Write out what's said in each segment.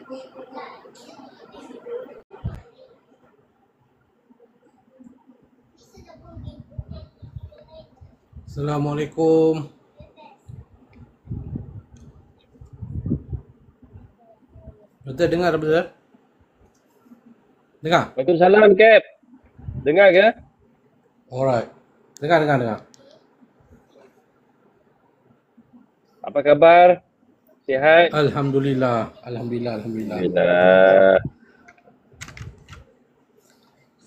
Assalamualaikum. Betul dengar betul? Dengar? Waalaikumsalam, Cap. Dengar ke? Alright. Dengar. Apa khabar? Sihat? Alhamdulillah. Alhamdulillah.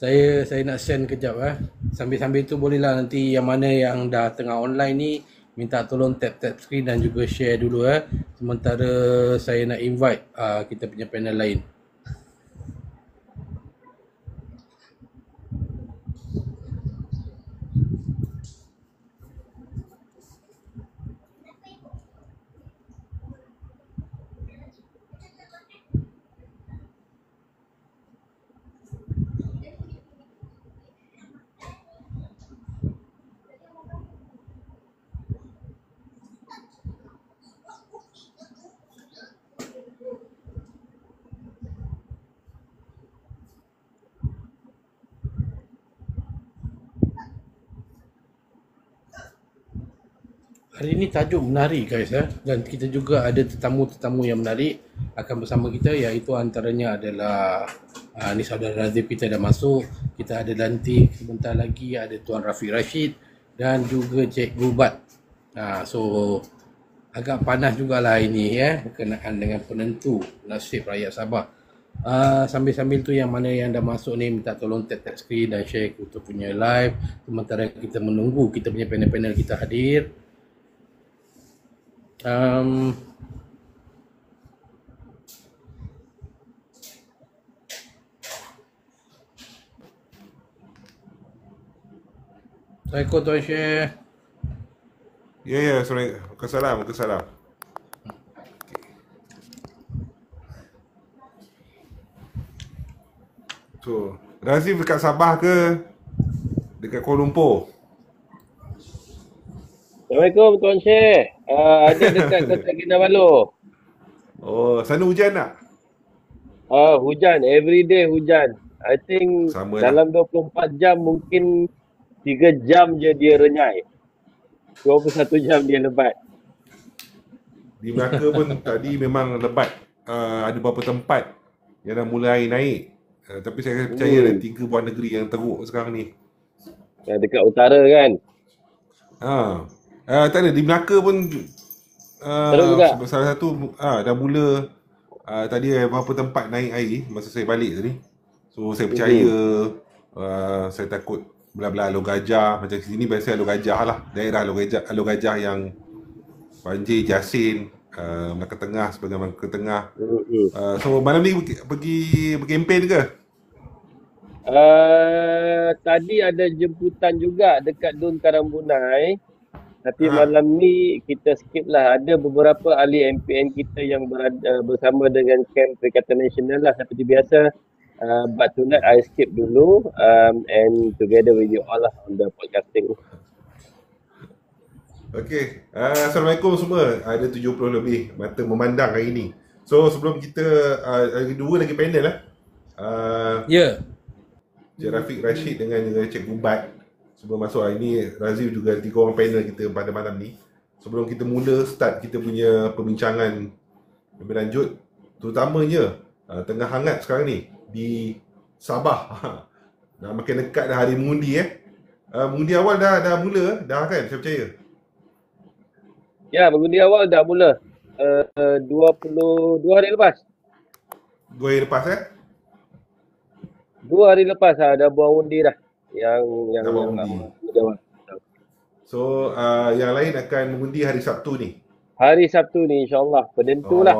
Saya nak send kejap Sambil-sambil tu bolehlah nanti yang mana yang dah tengah online ni minta tolong tap screen dan juga share dulu Sementara saya nak invite kita punya panel lain. Hari ini tajuk menarik guys dan kita juga ada tetamu-tetamu yang menarik akan bersama kita, iaitu antaranya adalah ni saudara Razif kita dah masuk, kita ada lantik sebentar lagi, ada Tuan Rafiq Rashid dan juga Cikgu Bat. So agak panas jugalah ini berkenaan dengan penentu nasib rakyat Sabah. Sambil-sambil tu yang mana yang dah masuk ni minta tolong tap screen dan share kita punya live sementara kita menunggu kita punya panel-panel kita hadir. Assalamualaikum Tuan Syekh. Ya, Waalaikumsalam. So, Razif dekat Sabah ke dekat Kuala Lumpur? Assalamualaikum Tuan Syekh. Ada dekat Kota Kinabalu. Oh, sana hujan tak? Hujan, everyday hujan. I think sama dalam 24 jam mungkin 3 jam je dia renyai. 21 jam dia lebat. Di Melaka pun tadi memang lebat. Ada beberapa tempat yang dah mulai naik. Tapi saya percaya ada 3 buah negeri yang teruk sekarang ni. Dekat utara kan? Tak ada, di Melaka pun salah satu dah mula tadi beberapa tempat naik air masa saya balik tadi. So saya percaya saya takut belah-belah Alor Gajah, macam sini biasa Alor Gajah lah, daerah Alor Gajah yang banjir, Jasin, Melaka Tengah sebagai Melaka Tengah. So malam ni pergi berkempen ke? Tadi ada jemputan juga dekat Dun Karambunai. Tapi malam ni kita skip lah. Ada beberapa ahli MPN kita yang bersama dengan Camp Perikatan Nasional lah seperti biasa. But tonight I skip dulu and together with you all lah on the podcasting. Okay, Assalamualaikum semua. Ada 70 lebih mata memandang hari ni. So sebelum kita ada 2 lagi panel Ya. Cik Rafiq Rashid dengan Cikgu Bat. Sebelum masuk hari ni, Razif juga 3 orang panel kita pada malam ni. Sebelum kita mula start kita punya perbincangan lebih lanjut, terutamanya tengah hangat sekarang ni di Sabah. Dah makin dekat dah hari mengundi mengundi awal dah mula dah kan, saya percaya. Ya, mengundi awal dah mula 22 hari lepas. 2 hari lepas 2 hari lepas dah buang undi dah. Yang So yang lain akan mengundi hari Sabtu ni. Hari Sabtu ni insya-Allah penentulah.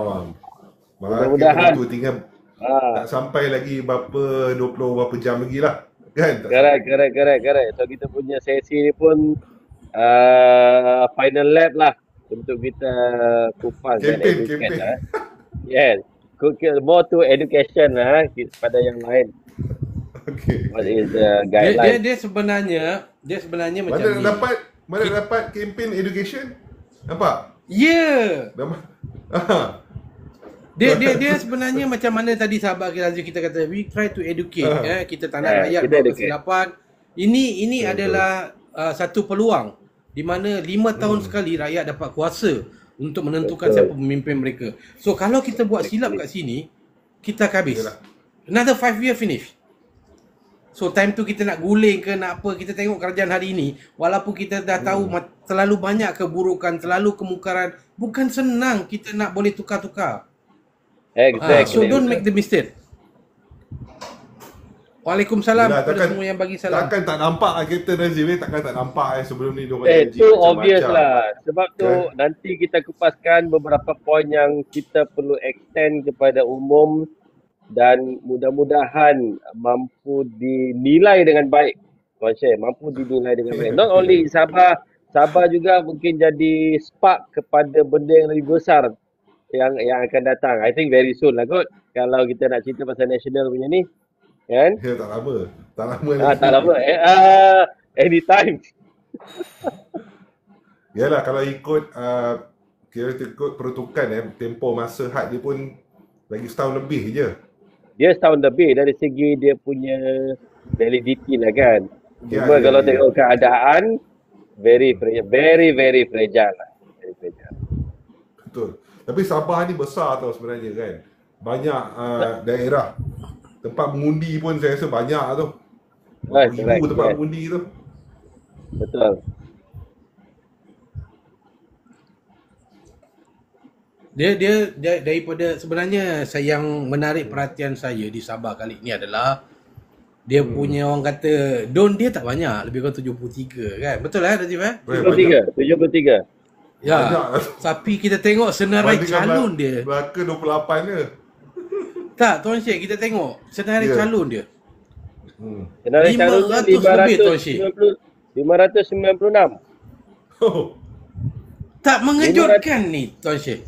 Mudah-mudahan tinggal tak sampai lagi berapa 20 berapa jam lagi lah. Kan? Correct. So kita punya sesi ni pun final lap lah untuk kita kupas dan educate lah. Yes. More to education lah pada yang lain. Okay. What is the guideline? Dia sebenarnya macam ni. Mana dapat campaign education? Nampak? Ya. Dia sebenarnya macam mana tadi sahabat Razif kita kata, we try to educate, kita tak nak rakyat kita buat educate. kesilapan. Ini adalah satu peluang di mana 5 tahun sekali rakyat dapat kuasa untuk menentukan siapa pemimpin mereka. So kalau kita buat silap kat sini, kita akan habis. Yalah. Another 5 year finish. So time tu kita nak guling ke nak apa, kita tengok kerajaan hari ini, walaupun kita dah tahu terlalu banyak keburukan, terlalu kemungkaran, bukan senang kita nak boleh tukar-tukar. Exactly. So don't make the mistake. Waalaikumsalam Yelah, kepada semua yang bagi salam. Takkan tak nampak Captain Razif takkan tak nampak sebelum ni diorang janji Tu macam-macam. obvious lah. Sebab tu nanti kita kupaskan beberapa poin yang kita perlu extend kepada umum dan mudah-mudahan mampu dinilai dengan baik. Tuan Syed, mampu dinilai dengan baik. Not only Sabah juga mungkin jadi spark kepada benda yang lebih besar yang akan datang. I think very soon lah kot. Kalau kita nak cerita pasal national punya ni. Kan? Ya, tak lama lagi. Tak lama. Anytime. Yalah, kalau ikut kira ikut peruntukan tempoh masa had dia pun lagi setahun lebih je. Dia setahun lebih dari segi dia punya validity lah kan. Cuma kalau tengok keadaan very fragile lah. Very fragile. Betul. Tapi Sabah ni besar tau sebenarnya kan. Banyak daerah tempat mengundi pun saya rasa banyak tu. Ribu tempat mengundi tu. Betul. Dia daripada sebenarnya yang menarik perhatian saya di Sabah kali ni adalah dia punya orang kata dia tak banyak, lebih kurang 73 kan. Betul lah Razif 73. Ya. Banyak. Tapi kita tengok senarai calon dia. Melaka 28 je. Tak, Tuan Syed, kita tengok senarai calon dia. Senarai calon 500 lebih, Tuan Syed. 596. Oh. Tak mengejutkan ni Tuan Syed.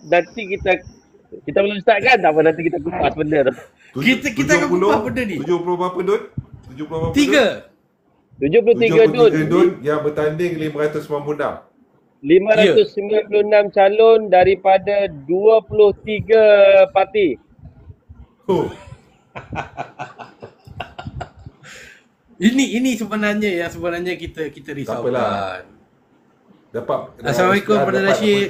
Nanti kita belum start kan, tak apa, nanti kita kupas benda tu. Kita akan kupas benda ni. 70 berapa Dun? 70 berapa Dun? 73 Dun yang bertanding 596. 596 calon daripada 23 parti. Oh. Ini sebenarnya kita risaukan. Dapat Assalamualaikum kepada Rashid.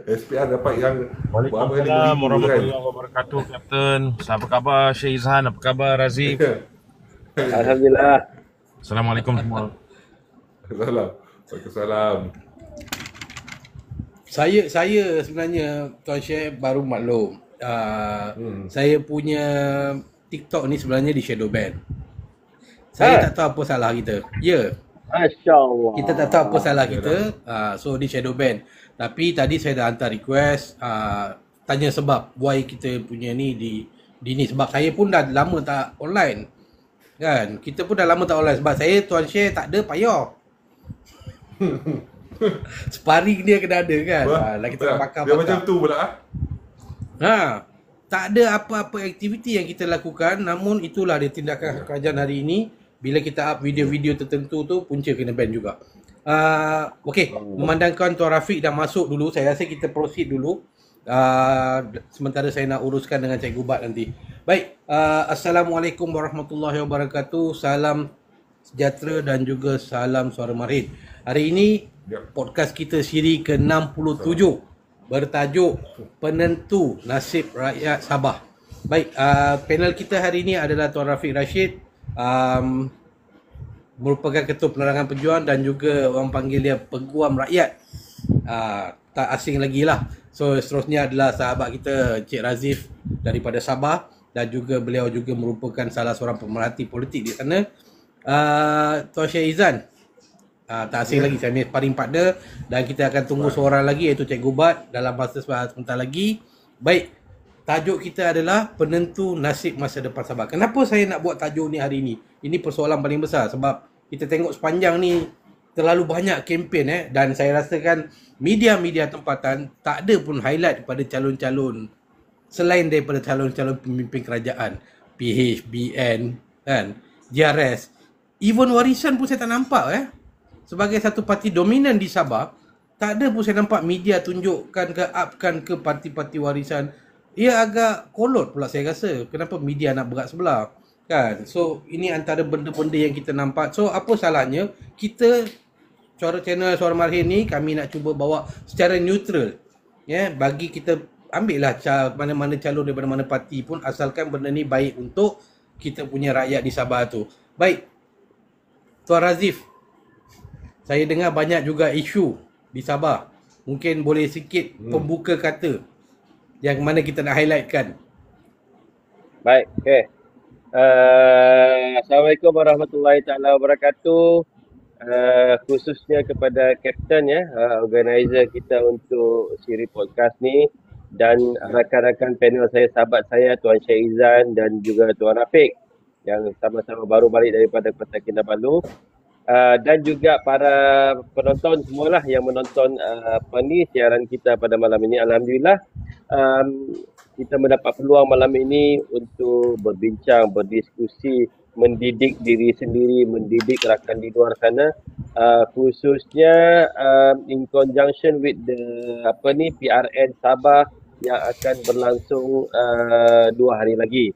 SPR dapat yang Waalaikumsalam warahmatullahi wabarakatuh, Kapten. Apa khabar Syekh Izhan? Apa khabar Razif? Alhamdulillah. Assalamualaikum semua. Waalaikumsalam. Saya sebenarnya Tuan Syed baru maklum. Saya punya TikTok ni sebenarnya di shadow ban. Saya tak tahu apa salah kita. Ya. Masya-Allah. Kita tak tahu apa salah kita. So di shadow ban. Tapi tadi saya dah hantar request tanya sebab why kita punya ni di ni, sebab saya pun dah lama tak online. Kan? Kita pun dah lama tak online sebab saya Tuan Syed tak ada payah. Sparring dia kena ada kan. Kita nak bakar. Dia macam tu pula. Tak ada apa-apa aktiviti yang kita lakukan, namun itulah dia tindakan kerajaan hari ini. Bila kita up video-video tertentu tu, punca kena ban juga. Okey, memandangkan Tuan Rafiq dah masuk dulu, saya rasa kita proceed dulu. Sementara saya nak uruskan dengan Cikgu Bat nanti. Baik, Assalamualaikum warahmatullahi wabarakatuh. Salam sejahtera dan juga salam suara Marid. Hari ini podcast kita siri ke-67 bertajuk Penentu Nasib Rakyat Sabah. Baik, panel kita hari ini adalah Tuan Rafiq Rashid, merupakan Ketua Penerangan Pejuang dan juga orang panggil dia Peguam Rakyat. Tak asing lagi lah. So seterusnya adalah sahabat kita Cik Razif daripada Sabah dan juga beliau juga merupakan salah seorang pemerhati politik di sana. Tuan Syed Izhan, tak asing lagi, saya punya sparring partner, dan kita akan tunggu seorang lagi iaitu Cikgu Bat dalam masa sebentar lagi. Baik, tajuk kita adalah Penentu Nasib Masa Depan Sabah. Kenapa saya nak buat tajuk ni hari ni? Ini persoalan paling besar sebab kita tengok sepanjang ni terlalu banyak kempen dan saya rasakan media-media tempatan tak ada pun highlight kepada calon-calon selain daripada calon-calon pemimpin kerajaan, PH, BN kan, JRS, even warisan pun saya tak nampak sebagai satu parti dominan di Sabah. Tak ada pun saya nampak media tunjukkan ke upkan ke parti-parti warisan. Ia agak kolot pula saya rasa. Kenapa media nak berat sebelah? Kan? So ini antara benda-benda yang kita nampak. So apa salahnya kita channel Suara Marhin ni kami nak cuba bawa secara neutral. Ya, bagi kita ambillah mana-mana calon daripada mana parti pun asalkan benda ni baik untuk kita punya rakyat di Sabah tu. Baik. Tuan Razif, saya dengar banyak juga isu di Sabah. Mungkin boleh sikit pembuka kata yang mana kita nak highlightkan. Baik, okey. Assalamualaikum warahmatullahi taala wabarakatuh. Khususnya kepada Kapten ya, organizer kita untuk siri podcast ni, dan rakan-rakan panel saya, sahabat saya Tuan Syed Izan dan juga Tuan Rafiq yang sama-sama baru balik daripada Kota Kinabalu, dan juga para penonton semualah yang menonton siaran kita pada malam ini. Alhamdulillah kita mendapat peluang malam ini untuk berbincang, berdiskusi, mendidik diri sendiri, mendidik rakan di luar sana, khususnya in conjunction with the PRN Sabah yang akan berlangsung 2 hari lagi.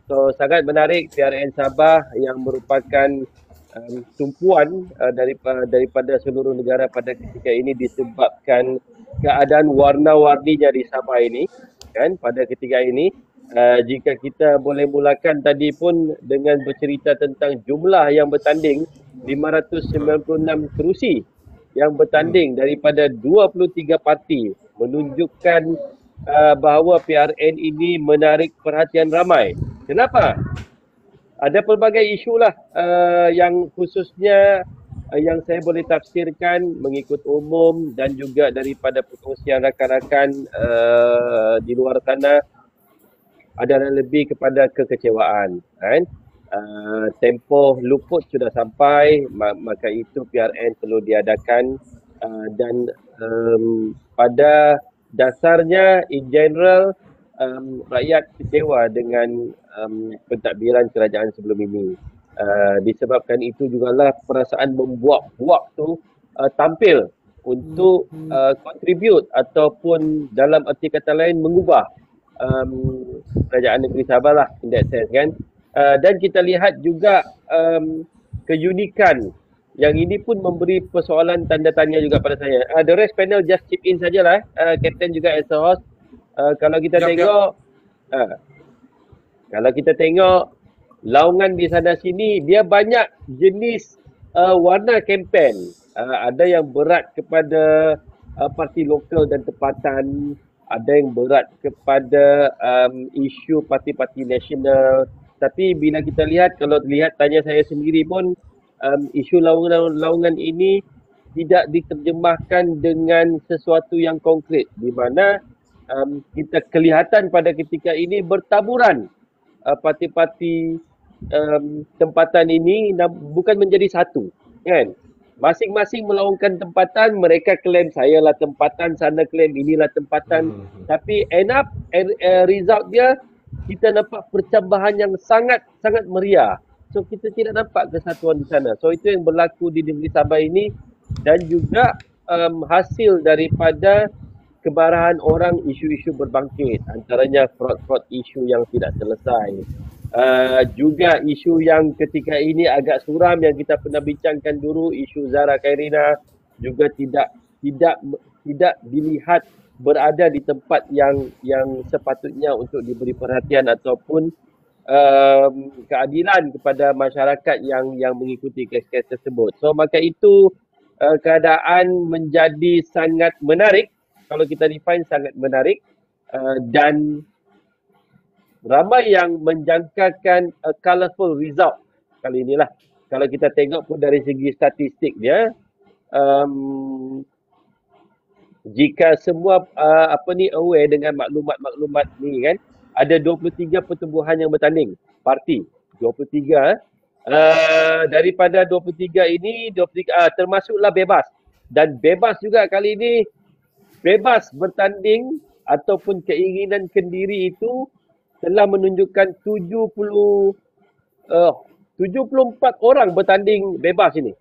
So sangat menarik, PRN Sabah yang merupakan tumpuan daripada seluruh negara pada ketika ini disebabkan keadaan warna-warninya di Sabah ini kan pada ketika ini. Jika kita boleh mulakan tadi pun dengan bercerita tentang jumlah yang bertanding, 596 kerusi yang bertanding daripada 23 parti, menunjukkan bahawa PRN ini menarik perhatian ramai. Kenapa? Ada pelbagai isu lah yang khususnya yang saya boleh tafsirkan mengikut umum dan juga daripada perkongsian rakan-rakan di luar sana adalah lebih kepada kekecewaan kan. Tempoh luput sudah sampai, maka itu PRN perlu diadakan, dan pada dasarnya in general rakyat kecewa dengan pentadbiran kerajaan sebelum ini. Disebabkan itu jugalah perasaan membuak-buak tu tampil untuk contribute ataupun dalam arti kata lain mengubah kerajaan negeri Sabah lah in that sense kan. Dan kita lihat juga keunikan yang ini pun memberi persoalan tanda tanya juga pada saya. The rest panel just chip in sajalah. Captain juga as a host. Kalau kita tengok kalau kita tengok laungan di sana sini, dia banyak jenis warna kempen. Ada yang berat kepada parti lokal dan tempatan, ada yang berat kepada isu parti-parti nasional. Tapi bila kita lihat, kalau lihat tanya saya sendiri pun, isu laungan ini tidak diterjemahkan dengan sesuatu yang konkret, di mana kita kelihatan pada ketika ini bertaburan parti-parti tempatan ini bukan menjadi satu kan. Masing-masing melaungkan tempatan, mereka klaim saya lah tempatan, sana klaim inilah tempatan. Tapi end up result dia, kita nampak percambahan yang sangat meriah. So kita tidak nampak kesatuan di sana. So itu yang berlaku di negeri Sabah ini, dan juga hasil daripada kemarahan orang, isu-isu berbangkit, antaranya fraud-fraud isu yang tidak selesai. Juga isu yang ketika ini agak suram yang kita pernah bincangkan dulu, isu Zara Khairina juga tidak dilihat berada di tempat yang sepatutnya untuk diberi perhatian ataupun keadilan kepada masyarakat yang mengikuti kes-kes tersebut. So maka itu keadaan menjadi sangat menarik, kalau kita define sangat menarik, dan ramai yang menjangkakan a colourful result kali inilah. Kalau kita tengok pun dari segi statistik dia, jika semua aware dengan maklumat-maklumat ni kan, ada 23 pertubuhan yang bertanding, parti 23. Daripada 23 ini, 23 termasuklah bebas, dan bebas juga kali ini, bebas bertanding ataupun keinginan kendiri itu telah menunjukkan 74 orang bertanding bebas ini.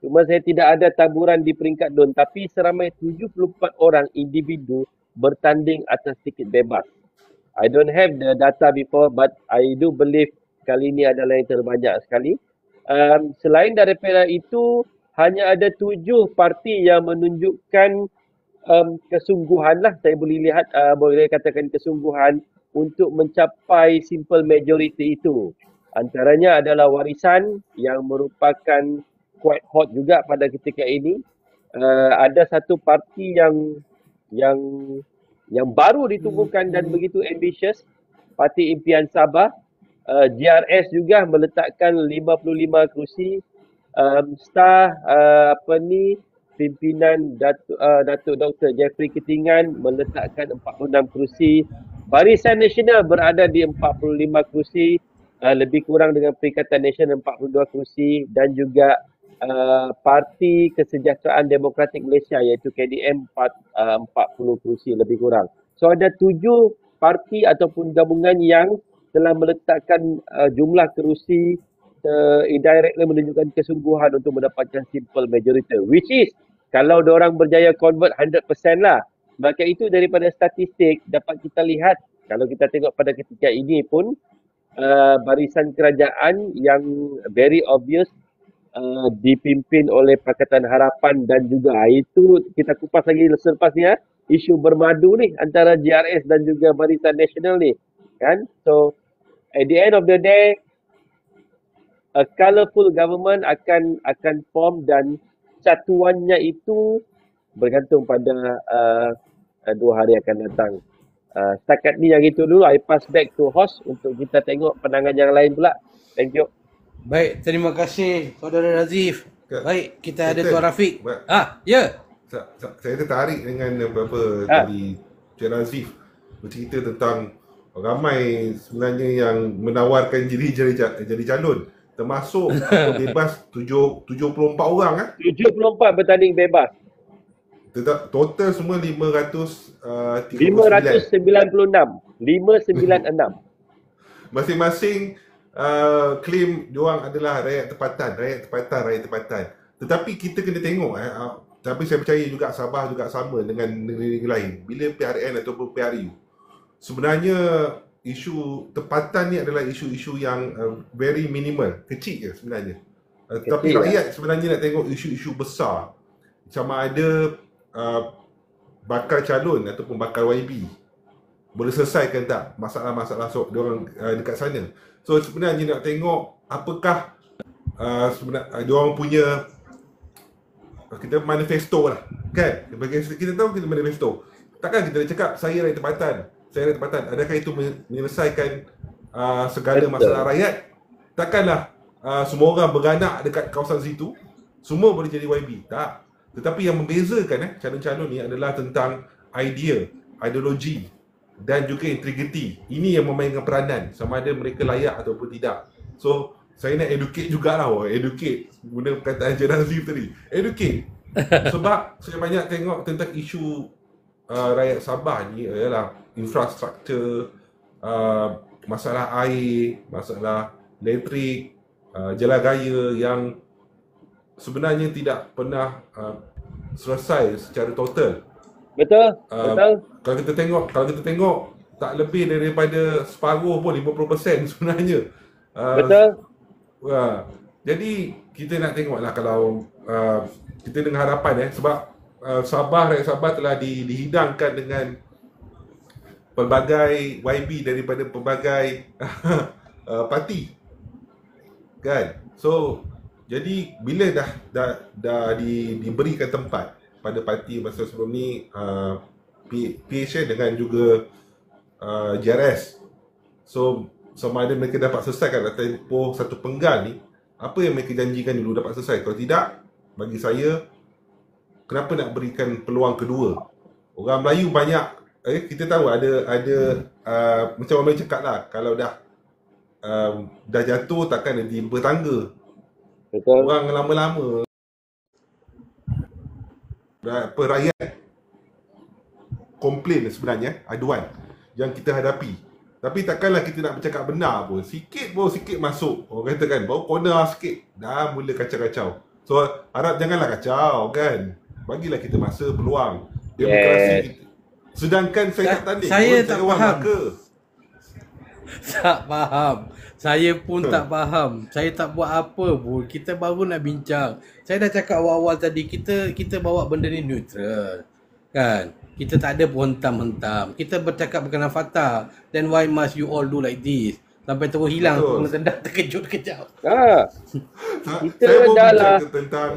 Cuma saya tidak ada taburan di peringkat DUN, tapi seramai 74 orang individu bertanding atas tiket bebas. I don't have the data before, but I do believe kali ini adalah yang terbanyak sekali. Selain daripada itu, hanya ada 7 parti yang menunjukkan kesungguhan lah, saya boleh lihat, boleh katakan kesungguhan untuk mencapai simple majority itu. Antaranya adalah Warisan yang merupakan quite hot juga pada ketika ini. Ada satu parti yang baru ditubuhkan dan begitu ambitious, Parti Impian Sabah. GRS juga meletakkan 55 kerusi. Star pimpinan Datuk Dr. Jeffrey Ketingan meletakkan 46 kerusi. Barisan Nasional berada di 45 kerusi, lebih kurang dengan Perikatan Nasional 42 kerusi, dan juga Parti Kesejahteraan Demokratik Malaysia iaitu KDM 40 kerusi lebih kurang. So ada 7 parti ataupun gabungan yang telah meletakkan jumlah kerusi indirectly menunjukkan kesungguhan untuk mendapatkan simple majority, which is kalau diorang berjaya convert 100% lah. Maka itu daripada statistik dapat kita lihat, kalau kita tengok pada ketika ini pun barisan kerajaan yang very obvious dipimpin oleh Pakatan Harapan, dan juga itu kita kupas lagi selepas ni isu bermadu ni antara GRS dan juga Barisan Nasional ni kan. So at the end of the day, a colourful government akan form, dan satuannya itu bergantung pada 2 hari akan datang. Setakat ni yang itu dulu, I pass back to host untuk kita tengok pandangan yang lain pula. Thank you. Baik, terima kasih Saudara Razif. Baik, kita ada Tuan Rafiq. Ya. Saya tertarik dengan apa dari Cik Razif bercerita tentang ramai sebenarnya yang menawarkan diri jadi calon, termasuk bebas 74 orang 74 bertanding bebas. Total semua 596. 596. Masing-masing claim diorang adalah rakyat tempatan. Tetapi kita kena tengok tapi saya percaya juga Sabah juga sama dengan negeri-negeri lain. Bila PRN ataupun PRU, sebenarnya isu tempatan ni adalah isu-isu yang very minimal, kecil je sebenarnya. Tapi rakyat sebenarnya nak tengok isu-isu besar, sama ada bakal calon ataupun bakal YB boleh selesaikan tak masalah-masalah diorang dekat sana. So sebenarnya nak tengok apakah sebenarnya diorang punya kita manifesto lah kan. Bagi kita tahu kita manifesto. Takkan kita nak cakap saya rakyat tempatan. Adakah itu menyelesaikan segala masalah rakyat? Takkanlah semua orang beranak dekat kawasan situ semua boleh jadi YB. Tak. Tetapi yang membezakan calon-calon ni adalah tentang idea, ideologi dan juga integriti. Ini yang memainkan peranan sama ada mereka layak ataupun tidak. So saya nak educate jugalah, educate guna perkataan Encik Razif tadi. Educate. Sebab saya banyak tengok tentang isu rakyat Sabah ni ialah infrastruktur, masalah air, masalah elektrik, jalan raya yang sebenarnya tidak pernah selesai secara total. Betul. Kalau kita tengok tak lebih daripada separuh pun 50% sebenarnya. Betul. Jadi kita nak tengoklah kalau kita dengan harapan sebab rakyat Sabah telah dihidangkan dengan pelbagai YB daripada pelbagai parti kan. So jadi bila dah diberikan tempat pada parti masa sebelum ni, PHN dengan juga JRS, so sama ada mereka dapat selesaikan dalam tempoh satu penggal ni apa yang mereka janjikan dulu dapat selesai. Kalau tidak, bagi saya kenapa nak berikan peluang kedua? Orang Melayu banyak, kita tahu ada macam orang Melayu cakap lah, kalau dah jatuh takkan nanti bertangga. Betul. Orang lama-lama rakyat komplain sebenarnya, aduan yang kita hadapi. Tapi takkanlah kita nak bercakap benar pun. Sikit masuk. Orang kata kan, baru corner sikit dah mula kacau-kacau. So harap janganlah kacau kan. Bagilah kita masa, peluang. Demokrasi Yes. kita. Sedangkan saya tak tanding Saya pun, tak saya orang faham. Melaka. Tak faham. Saya pun tak faham. Saya tak buat apa pun. Kita baru nak bincang. Saya dah cakap awal-awal tadi, kita bawa benda ni neutral. Kan? Kita tak ada pun hentam-hentam. Kita bercakap berkenaan fakta. Then why must you all do like this? Sampai terus hilang, Betul. kena tendang terkejut kejap. Kita Saya mau dah bincang lah. tentang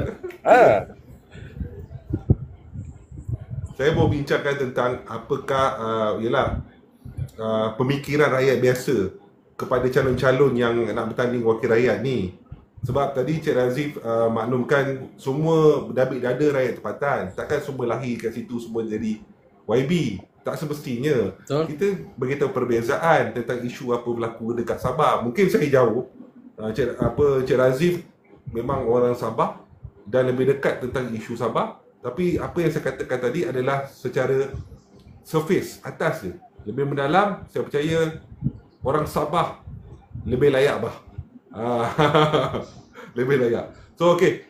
saya mau bincangkan tentang apakah pemikiran rakyat biasa kepada calon-calon yang nak bertanding wakil rakyat ni. Sebab tadi Cik Razif maklumkan semua berdabik dada rakyat tempatan. Takkan semua lahir kat situ semua jadi YB. Tak semestinya. Betul. Kita beritahu perbezaan tentang isu apa berlaku dekat Sabah. Mungkin saya jauh. Cik Razif memang orang Sabah dan lebih dekat tentang isu Sabah. Tapi apa yang saya katakan tadi adalah secara surface, atas je. Lebih mendalam, saya percaya orang Sabah lebih layak bah. Lebih layak. So okey,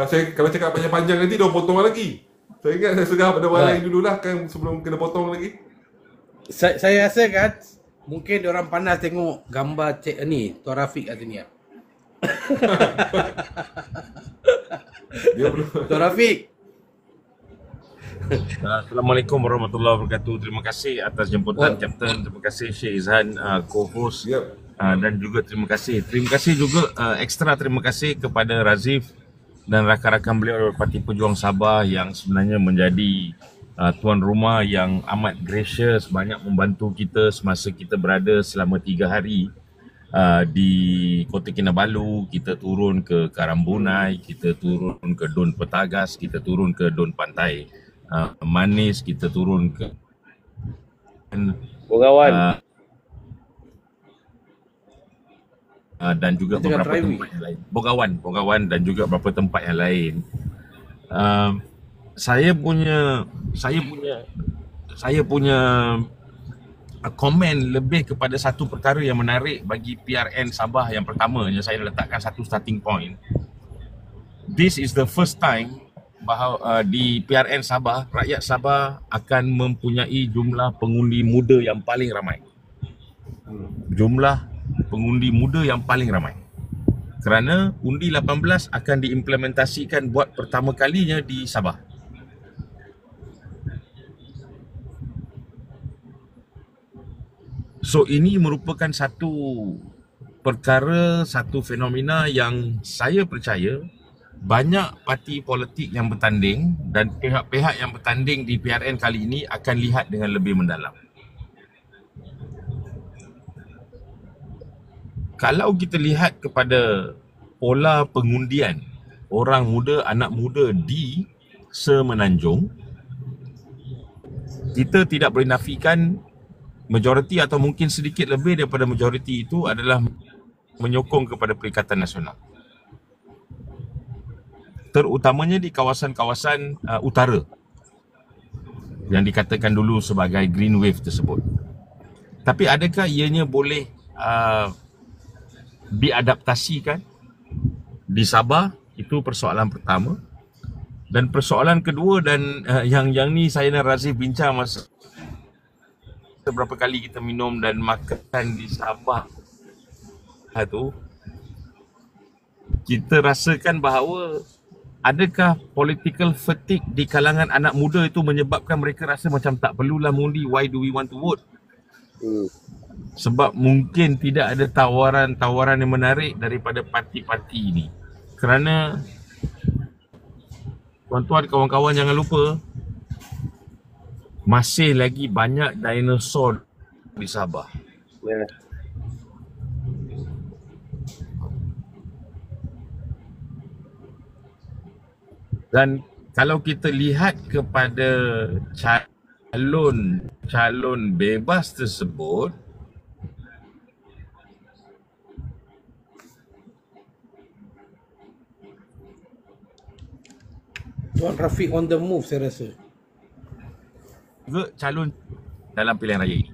saya kalau cakap panjang-panjang nanti dia potong lagi. Saya ingat saya segah pada orang lain dululah kan sebelum kena potong lagi. Saya rasa kan, mungkin diorang panas tengok gambar cik ni, Tuan Rafiq kat sini. Dia belum. Tuan Rafiq. Assalamualaikum warahmatullahi wabarakatuh. Terima kasih atas jemputan Kapten. Terima kasih Syed Izhan, co-host. Yep. Dan juga terima kasih juga ekstra terima kasih kepada Razif dan rakan-rakan beliau Parti Pejuang Sabah yang sebenarnya menjadi tuan rumah yang amat gracious, banyak membantu kita semasa kita berada selama 3 hari di Kota Kinabalu. Kita turun ke Karambunai, kita turun ke Dun Petagas, kita turun ke Dun Pantai Manis, kita turun ke Bogawan. Dan juga Kita kat beberapa Terawi. tempat yang lain. Bogawan dan juga beberapa tempat yang lain. Saya punya komen lebih kepada satu perkara yang menarik bagi PRN Sabah. Yang pertama yang saya letakkan satu starting point. This is the first time bahawa di PRN Sabah, rakyat Sabah akan mempunyai jumlah pengundi muda yang paling ramai. Jumlah pengundi muda yang paling ramai. Kerana undi 18 akan diimplementasikan buat pertama kalinya di Sabah. So ini merupakan satu perkara, satu fenomena yang saya percaya banyak parti politik yang bertanding dan pihak-pihak yang bertanding di PRN kali ini akan lihat dengan lebih mendalam. Kalau kita lihat kepada pola pengundian orang muda, anak muda di Semenanjung, kita tidak boleh nafikan majoriti atau mungkin sedikit lebih daripada majoriti itu adalah menyokong kepada Perikatan Nasional. Terutamanya di kawasan-kawasan utara yang dikatakan dulu sebagai Green Wave tersebut. Tapi adakah ianya boleh diadaptasikan di Sabah? Itu persoalan pertama. Dan persoalan kedua dan yang ni saya dan Razif bincang masa beberapa kali kita minum dan makan di Sabah tu, kita rasakan bahawa adakah political fatigue di kalangan anak muda itu menyebabkan mereka rasa macam tak perlulah mengundi, why do we want to vote? Sebab mungkin tidak ada tawaran-tawaran yang menarik daripada parti-parti ini. Kerana tuan-tuan, kawan-kawan, jangan lupa masih lagi banyak dinosaur di Sabah. Ya. Dan kalau kita lihat kepada calon bebas tersebut, Tuan Rafiq on the move saya rasa. juga calon dalam pilihan raya ini.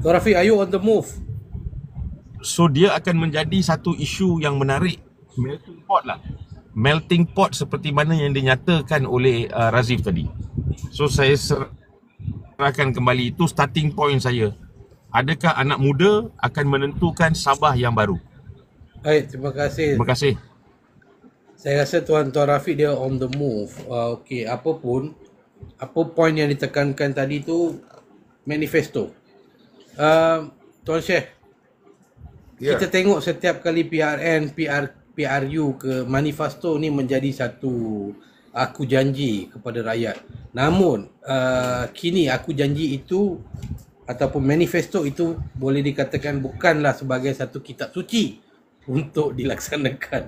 Tuan Rafiq, are you on the move? So dia akan menjadi satu isu yang menarik pot lah. Melting pot seperti mana yang dinyatakan oleh Razif tadi. So saya serahkan kembali, itu starting point saya. Adakah anak muda akan menentukan Sabah yang baru? Baik, terima kasih. Terima kasih. Saya rasa Tuan Rafiq dia on the move. Okey, apa point yang ditekankan tadi tu manifesto. Tuan Syekh, Ya. kita tengok setiap kali PRN, PRU ke manifesto ni menjadi satu aku janji kepada rakyat. Namun kini aku janji itu ataupun manifesto itu boleh dikatakan bukanlah sebagai satu kitab suci untuk dilaksanakan.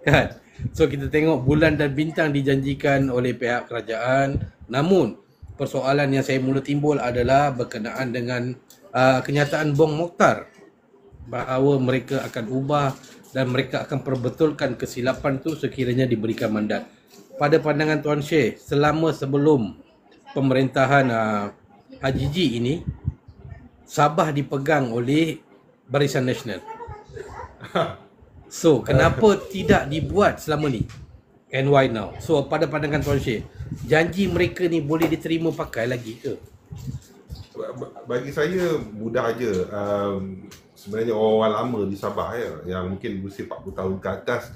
Kan? So kita tengok bulan dan bintang dijanjikan oleh pihak kerajaan, namun persoalan yang saya mula timbul adalah berkenaan dengan kenyataan Bong Mokhtar bahawa mereka akan ubah dan mereka akan perbetulkan kesilapan tu sekiranya diberikan mandat. Pada pandangan Tuan Syekh, selama sebelum pemerintahan Haji G ini, Sabah dipegang oleh Barisan Nasional. So, kenapa tidak dibuat selama ni? And why now? So, pada pandangan Tuan Syekh, janji mereka ni boleh diterima pakai lagi ke? Bagi saya mudah aja. Sebenarnya orang lama di Sabah yang mungkin berusia 40 tahun ke atas,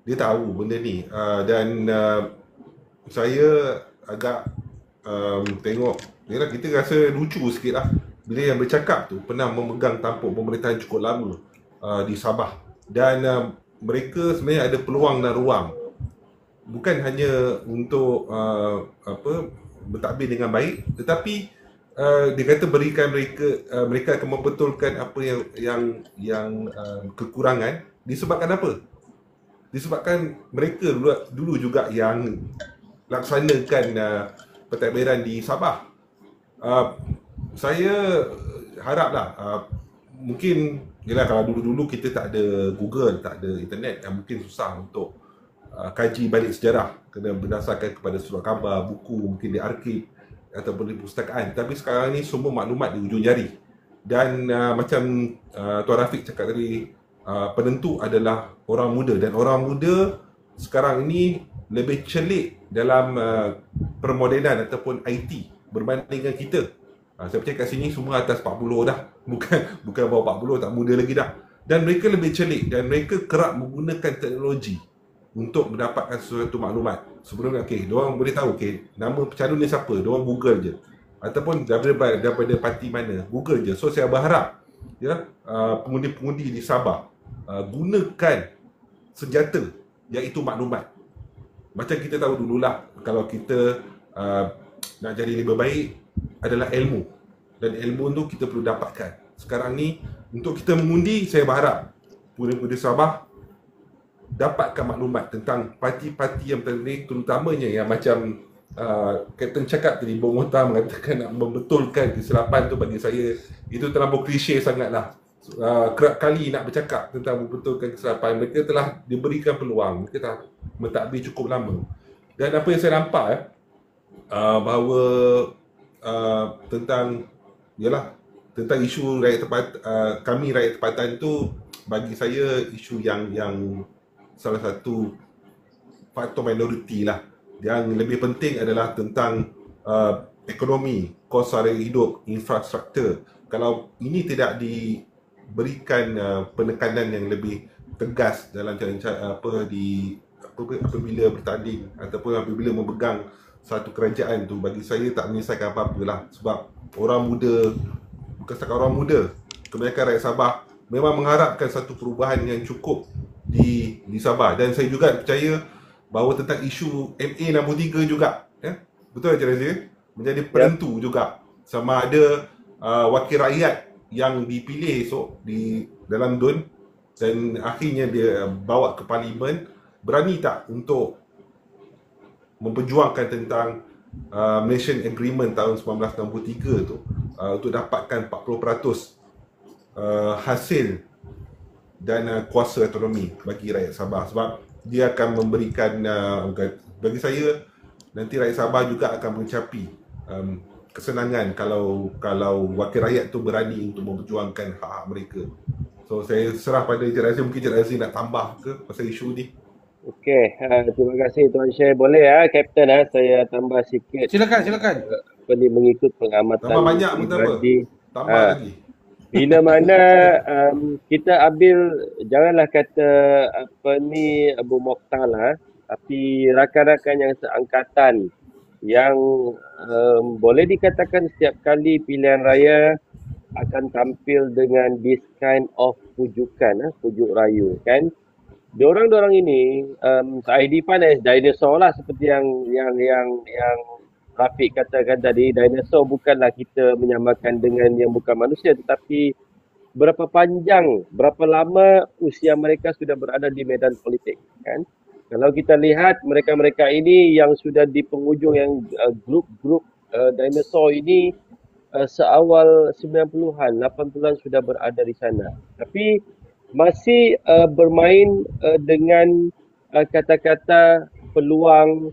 dia tahu benda ni. Dan saya agak tengok, yalah, kita rasa lucu sikit lah bila yang bercakap tu pernah memegang tampuk pemerintahan cukup lama di Sabah. Dan mereka sebenarnya ada peluang dan ruang, bukan hanya untuk bertakbir dengan baik, tetapi dia kata berikan mereka akan membetulkan apa yang kekurangan. Disebabkan apa? Disebabkan mereka dulu juga yang laksanakan pentadbiran di Sabah. Saya haraplah mungkin, yelah, kalau dulu-dulu kita tak ada Google, tak ada internet, mungkin susah untuk kaji balik sejarah, kena berdasarkan kepada surat khabar, buku, mungkin di arsip ataupun di perpustakaan. Tapi sekarang ni semua maklumat di ujung jari. Dan macam Tuan Rafiq cakap tadi, penentu adalah orang muda. Dan orang muda sekarang ini lebih celik dalam permodenan ataupun IT berbanding dengan kita. Saya percaya kat sini semua atas 40 dah. Bukan bawah 40, tak muda lagi dah. Dan mereka lebih celik dan mereka kerap menggunakan teknologi untuk mendapatkan sesuatu maklumat. Sebelum diorang boleh tahu, nama pecalon ni siapa, diorang Google je. Ataupun daripada parti mana, Google je. So saya berharap pengundi-pengundi di Sabah gunakan senjata, iaitu maklumat. Macam kita tahu dululah, kalau kita nak jadi lebih baik adalah ilmu. Dan ilmu tu kita perlu dapatkan. Sekarang ni, untuk kita mengundi, saya berharap pengundi-pengundi Sabah dapatkan maklumat tentang parti-parti yang terlibat, terutamanya yang macam Kapten cakap tadi, Bong Mokhtar mengatakan nak membetulkan kesilapan tu. Bagi saya itu terlalu klise sangatlah. Kerap kali nak bercakap tentang membetulkan kesilapan, mereka telah diberikan peluang, mereka telah mentadbir cukup lama. Dan apa yang saya nampak bahawa tentang isu rakyat tempatan, kami rakyat tempatan tu, bagi saya isu yang salah satu faktor minoriti lah. Yang lebih penting adalah tentang ekonomi, kos sara hidup, infrastruktur. Kalau ini tidak diberikan penekanan yang lebih tegas dalam apabila bertanding ataupun apabila memegang satu kerajaan tu, bagi saya tak menyelesaikan apa-apa lah. Sebab orang muda, bukan setakat orang muda, kebanyakan rakyat Sabah memang mengharapkan satu perubahan yang cukup di Sabah. Dan saya juga percaya bahawa tentang isu MA63 juga, betul Encik Razif, menjadi penentu juga sama ada wakil rakyat yang dipilih esok di dalam DUN dan akhirnya dia bawa ke parlimen, berani tak untuk memperjuangkan tentang Malaysian Agreement tahun 1963 tu, untuk dapatkan 40% hasil dan kuasa autonomi bagi rakyat Sabah. Sebab dia akan memberikan, bagi saya, nanti rakyat Sabah juga akan mencapai kesenangan kalau wakil rakyat tu berani untuk memperjuangkan hak-hak mereka. So saya serah pada Encik Razif, mungkin Encik Razif nak tambah ke pasal isu ni. Okey, terima kasih Tuan Syed. Boleh Kapten saya tambah sikit Silakan. apa ni, mengikut pengamatan Tambah banyak pun tak apa. pribadi. Tambah lagi. Bila mana kita ambil, janganlah kata apa ni Abu Mokhtar lah, tapi rakan-rakan yang seangkatan yang boleh dikatakan setiap kali pilihan raya akan tampil dengan this kind of pujukan, pujuk rayu kan. Diorang ini identify as dinosaur lah, seperti yang Rafiq katakan tadi. Dinosaur bukanlah kita menyamakan dengan yang bukan manusia, tetapi berapa panjang, berapa lama usia mereka sudah berada di medan politik kan. Kalau kita lihat mereka-mereka ini yang sudah di penghujung, yang grup-grup dinosaur ini seawal 90-an, 80-an sudah berada di sana. Tapi masih bermain dengan kata-kata peluang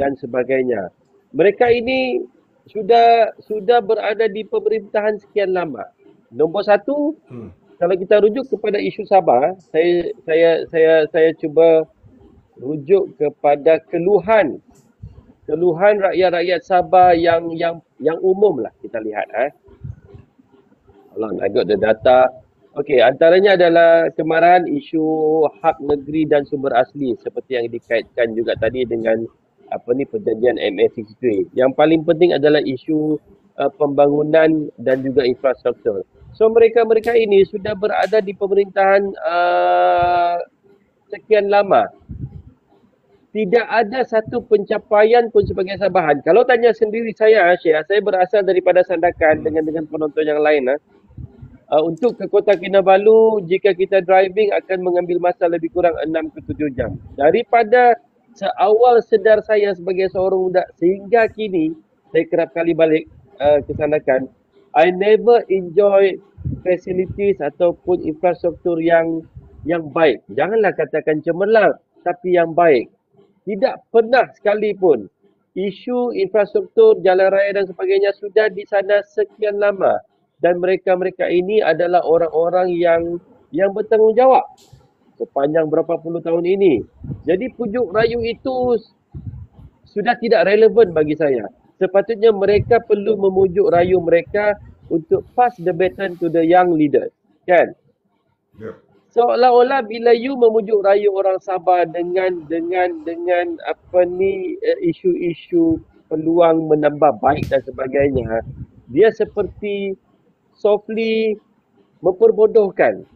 dan sebagainya. Mereka ini sudah berada di pemerintahan sekian lama. Nombor satu, kalau kita rujuk kepada isu Sabah, saya cuba rujuk kepada keluhan rakyat-rakyat Sabah yang umum lah kita lihat. Hold on, I got the data. Okey, antaranya adalah kemarahan isu hak negeri dan sumber asli, seperti yang dikaitkan juga tadi dengan perjanjian MA63. Yang paling penting adalah isu pembangunan dan juga infrastruktur. So mereka ini sudah berada di pemerintahan sekian lama. Tidak ada satu pencapaian pun sebagai Sabahan. Kalau tanya sendiri saya, Syekh, saya berasal daripada Sandakan dengan penonton yang lain. Untuk ke Kota Kinabalu, jika kita driving akan mengambil masa lebih kurang 6 ke 7 jam. Daripada seawal sedar saya sebagai seorang budak sehingga kini, saya kerap kali balik ke Sandakan, I never enjoy facilities ataupun infrastruktur yang baik. Janganlah katakan cemerlang, tapi yang baik. Tidak pernah sekalipun isu infrastruktur, jalan raya dan sebagainya sudah di sana sekian lama. Dan mereka ini adalah orang-orang yang bertanggungjawab sepanjang berapa puluh tahun ini. Jadi pujuk rayu itu sudah tidak relevan bagi saya. Sepatutnya mereka perlu memujuk rayu mereka untuk pass the baton to the young leaders, kan? Yep. Seolah-olah bila you memujuk rayu orang Sabah dengan isu-isu peluang menambah baik dan sebagainya, dia seperti softly memperbodohkan.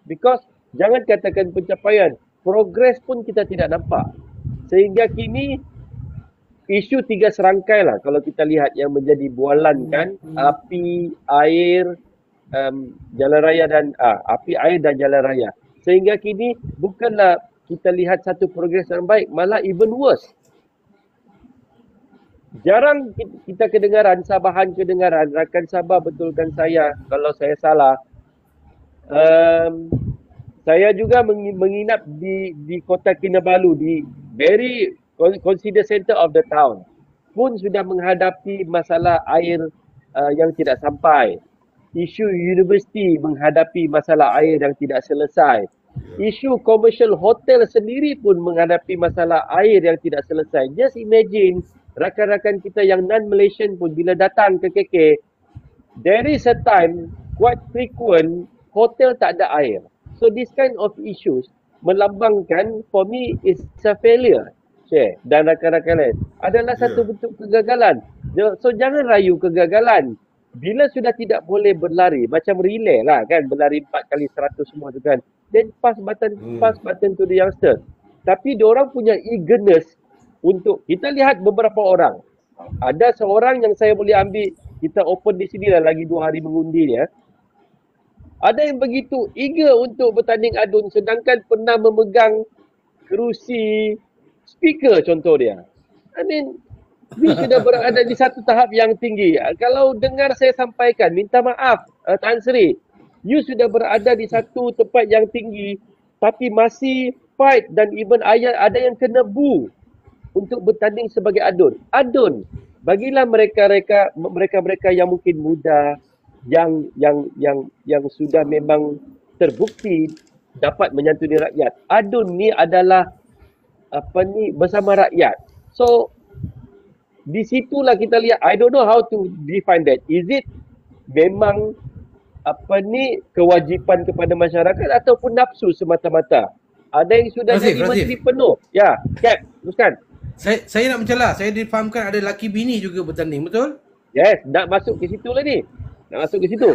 Because jangan katakan pencapaian, progres pun kita tidak nampak. Sehingga kini isu 3 serangkai lah kalau kita lihat yang menjadi bualan kan, api, air, jalan raya dan api, air dan jalan raya. Sehingga kini bukanlah kita lihat satu progres yang baik, malah even worse. Jarang kita kedengaran, Sabahan kedengaran, rakan Sabah betulkan saya kalau saya salah. Saya juga menginap di Kota Kinabalu, di very consider center of the town. Pun sudah menghadapi masalah air yang tidak sampai. Isu universiti menghadapi masalah air yang tidak selesai. Isu commercial hotel sendiri pun menghadapi masalah air yang tidak selesai. Just imagine, rakan-rakan kita yang non-Malaysian pun bila datang ke KK, there is a time, quite frequent, hotel tak ada air. So this kind of issues melambangkan, for me, is a failure. Syekh dan rakan-rakan lain. Adalah satu bentuk kegagalan. So jangan rayu kegagalan. Bila sudah tidak boleh berlari, macam relay lah kan, berlari 4 kali 100 semua tu kan. Then pass button to the youngster. Tapi diorang punya eagerness untuk, kita lihat beberapa orang. Ada seorang yang saya boleh ambil, kita open di sini lah lagi 2 hari mengundi ni. Ada yang begitu eager untuk bertanding adun sedangkan pernah memegang kerusi speaker contoh dia. I mean, you sudah berada di satu tahap yang tinggi. Kalau dengar saya sampaikan, minta maaf Tan Sri. You sudah berada di satu tempat yang tinggi tapi masih fight dan even ada yang kena bu untuk bertanding sebagai adun. Adun, bagilah mereka yang mungkin muda, yang sudah memang terbukti dapat menyantuni rakyat. Adun ni adalah bersama rakyat. So di situlah kita lihat, I don't know how to define that. Is it memang kewajipan kepada masyarakat ataupun nafsu semata-mata? Ada yang sudah jadi menteri penuh. Ya, Cap, teruskan. Saya nak mencelah. Saya difahamkan ada laki bini juga bertanding, betul? Yes, nak masuk ke situ lah ni. Nak masuk ke situ.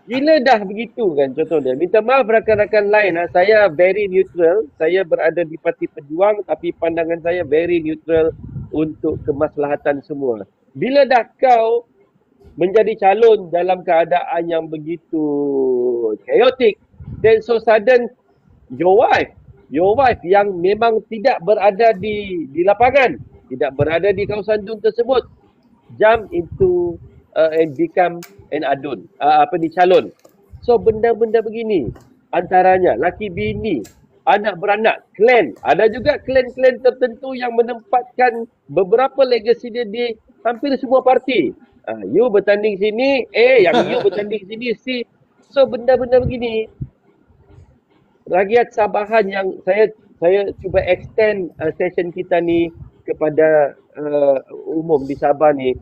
Bila dah begitu kan contohnya. Minta maaf rakan-rakan lain. Saya very neutral. Saya berada di Parti Pejuang tapi pandangan saya very neutral untuk kemaslahatan semua. Bila dah kau menjadi calon dalam keadaan yang begitu chaotic, then so sudden your wife yang memang tidak berada di lapangan, tidak berada di kawasan DUN tersebut, jump into and become an adun, calon. So benda-benda begini, antaranya laki bini, anak beranak, klan. Ada juga klan-klan tertentu yang menempatkan beberapa legasi dia di hampir semua parti. You bertanding sini, yang you bertanding sini, C. So benda-benda begini, rakyat Sabahan yang saya cuba extend session kita ni kepada umum di Sabah ni,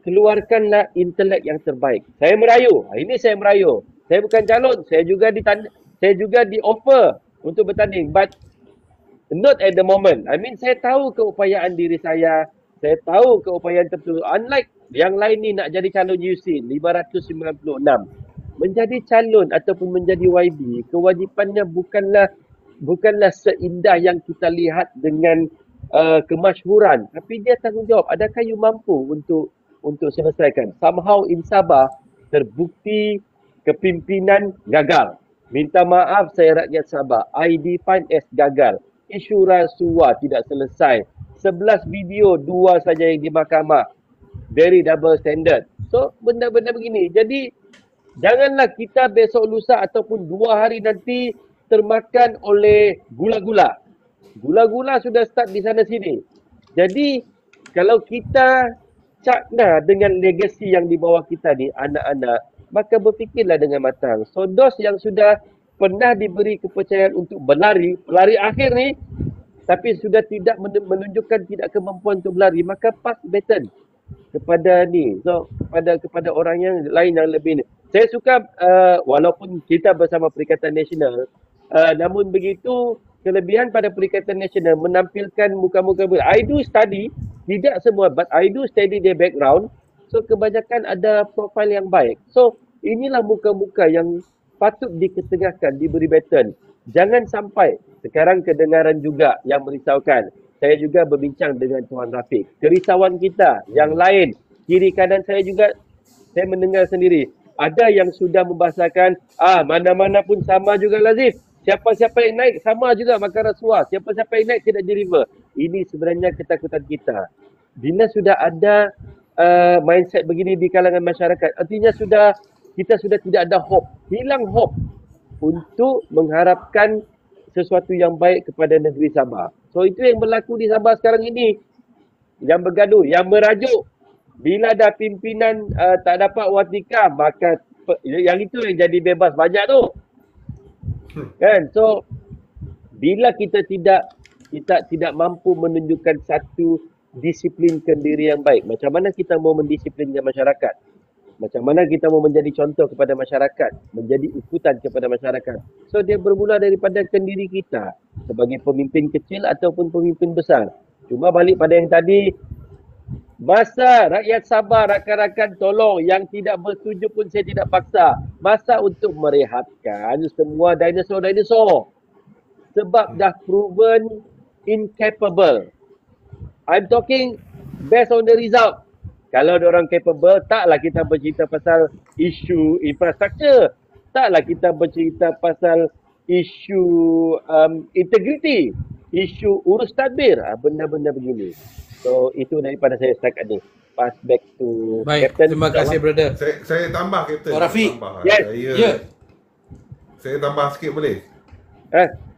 keluarkanlah intelek yang terbaik. Saya merayu. Ini saya merayu. Saya bukan calon. Saya juga di offer untuk bertanding. But not at the moment. I mean, saya tahu keupayaan diri saya. Saya tahu keupayaan tertentu. Unlike yang lain ni nak jadi calon UC 596. Menjadi calon ataupun menjadi YB, kewajipannya bukanlah seindah yang kita lihat dengan kemasyhuran. Tapi dia tanggungjawab. Adakah you mampu untuk selesaikan? Somehow in Sabah terbukti kepimpinan gagal. Minta maaf saya rakyat Sabah. I define as gagal. Isu rasuah tidak selesai. 11 video, 2 saja yang di mahkamah. Very double standard. So benda-benda begini. Jadi janganlah kita besok lusa ataupun 2 hari nanti termakan oleh gula-gula. Gula-gula sudah start di sana sini. Jadi kalau kita cakna dengan legasi yang di bawah kita ni, anak-anak, maka berfikirlah dengan matang. So those yang sudah pernah diberi kepercayaan untuk berlari akhir ni, tapi sudah tidak menunjukkan tidak kemampuan untuk berlari, maka pass baton kepada ni. So kepada orang yang lain yang lebih ni. Saya suka walaupun kita bersama Perikatan Nasional, namun begitu kelebihan pada Perikatan Nasional menampilkan muka-muka I do study, tidak semua, but I do study their background. So kebanyakan ada profil yang baik. So inilah muka-muka yang patut diketengahkan, diberi baton. Jangan sampai sekarang kedengaran juga yang merisaukan. Saya juga berbincang dengan Tuan Rafiq. Kerisauan kita yang lain, kiri kanan saya juga, saya mendengar sendiri. Ada yang sudah membahasakan, mana-mana pun sama juga Lazif. Siapa-siapa yang naik sama juga makan rasuah. Siapa-siapa yang naik tidak deliver. Ini sebenarnya ketakutan kita. Bila sudah ada mindset begini di kalangan masyarakat, artinya kita sudah tidak ada hope. Hilang hope untuk mengharapkan sesuatu yang baik kepada negeri Sabah. So itu yang berlaku di Sabah sekarang ini. Yang bergaduh, yang merajuk. Bila dah pimpinan tak dapat watika, maka yang itu yang jadi bebas banyak tu. Kan? So bila kita tidak mampu menunjukkan satu disiplin diri yang baik, macam mana kita mau mendisiplinkan masyarakat? Macam mana kita mau menjadi contoh kepada masyarakat, menjadi ikutan kepada masyarakat? So dia bermula daripada kendiri kita sebagai pemimpin kecil ataupun pemimpin besar. Cuma balik pada yang tadi, masa rakyat Sabah, rakan-rakan tolong, yang tidak bersetuju pun saya tidak paksa. Masa untuk merehatkan semua dinosaur-dinosaur. Sebab dah proven incapable. I'm talking based on the result. Kalau diorang capable, taklah kita bercerita pasal isu infrastruktur. Taklah kita bercerita pasal isu integriti. Isu urus tadbir. Benda-benda begini. So itu daripada saya setakat ni. Pass back to Baik, Captain. terima kasih brother. Saya tambah Captain. Tuan Rafiq. Yes. Saya tambah sikit boleh?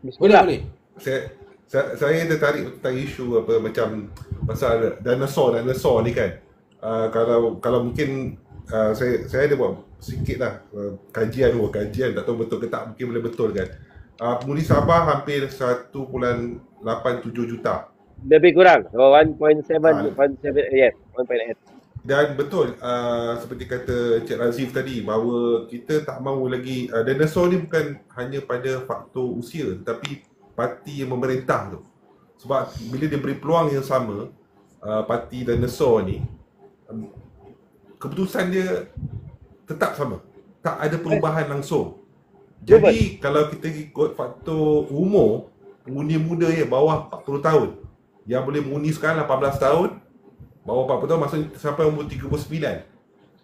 Bismillah. Boleh. Saya tertarik tentang isu macam pasal dinosaur ni kan. Kalau mungkin saya ada buat sikit lah kajian tak tahu betul ke tak, mungkin boleh betul kan. Pengundi Sabah hampir 1.87 juta. Lebih kurang 1.7, Ah. 1.7, yes, 1.8. Dan betul seperti kata Encik Razif tadi, bahawa kita tak mahu lagi dinosaur ni bukan hanya pada faktor usia, tetapi parti yang memerintah tu. Sebab bila dia beri peluang yang sama, parti dinosaur ni keputusan dia tetap sama, tak ada perubahan langsung. Jadi kalau kita ikut faktor umur, pengundi muda ya bawah 40 tahun yang boleh mengundi sekarang 18 tahun, bawah 40 tahun maksudnya sampai umur 39,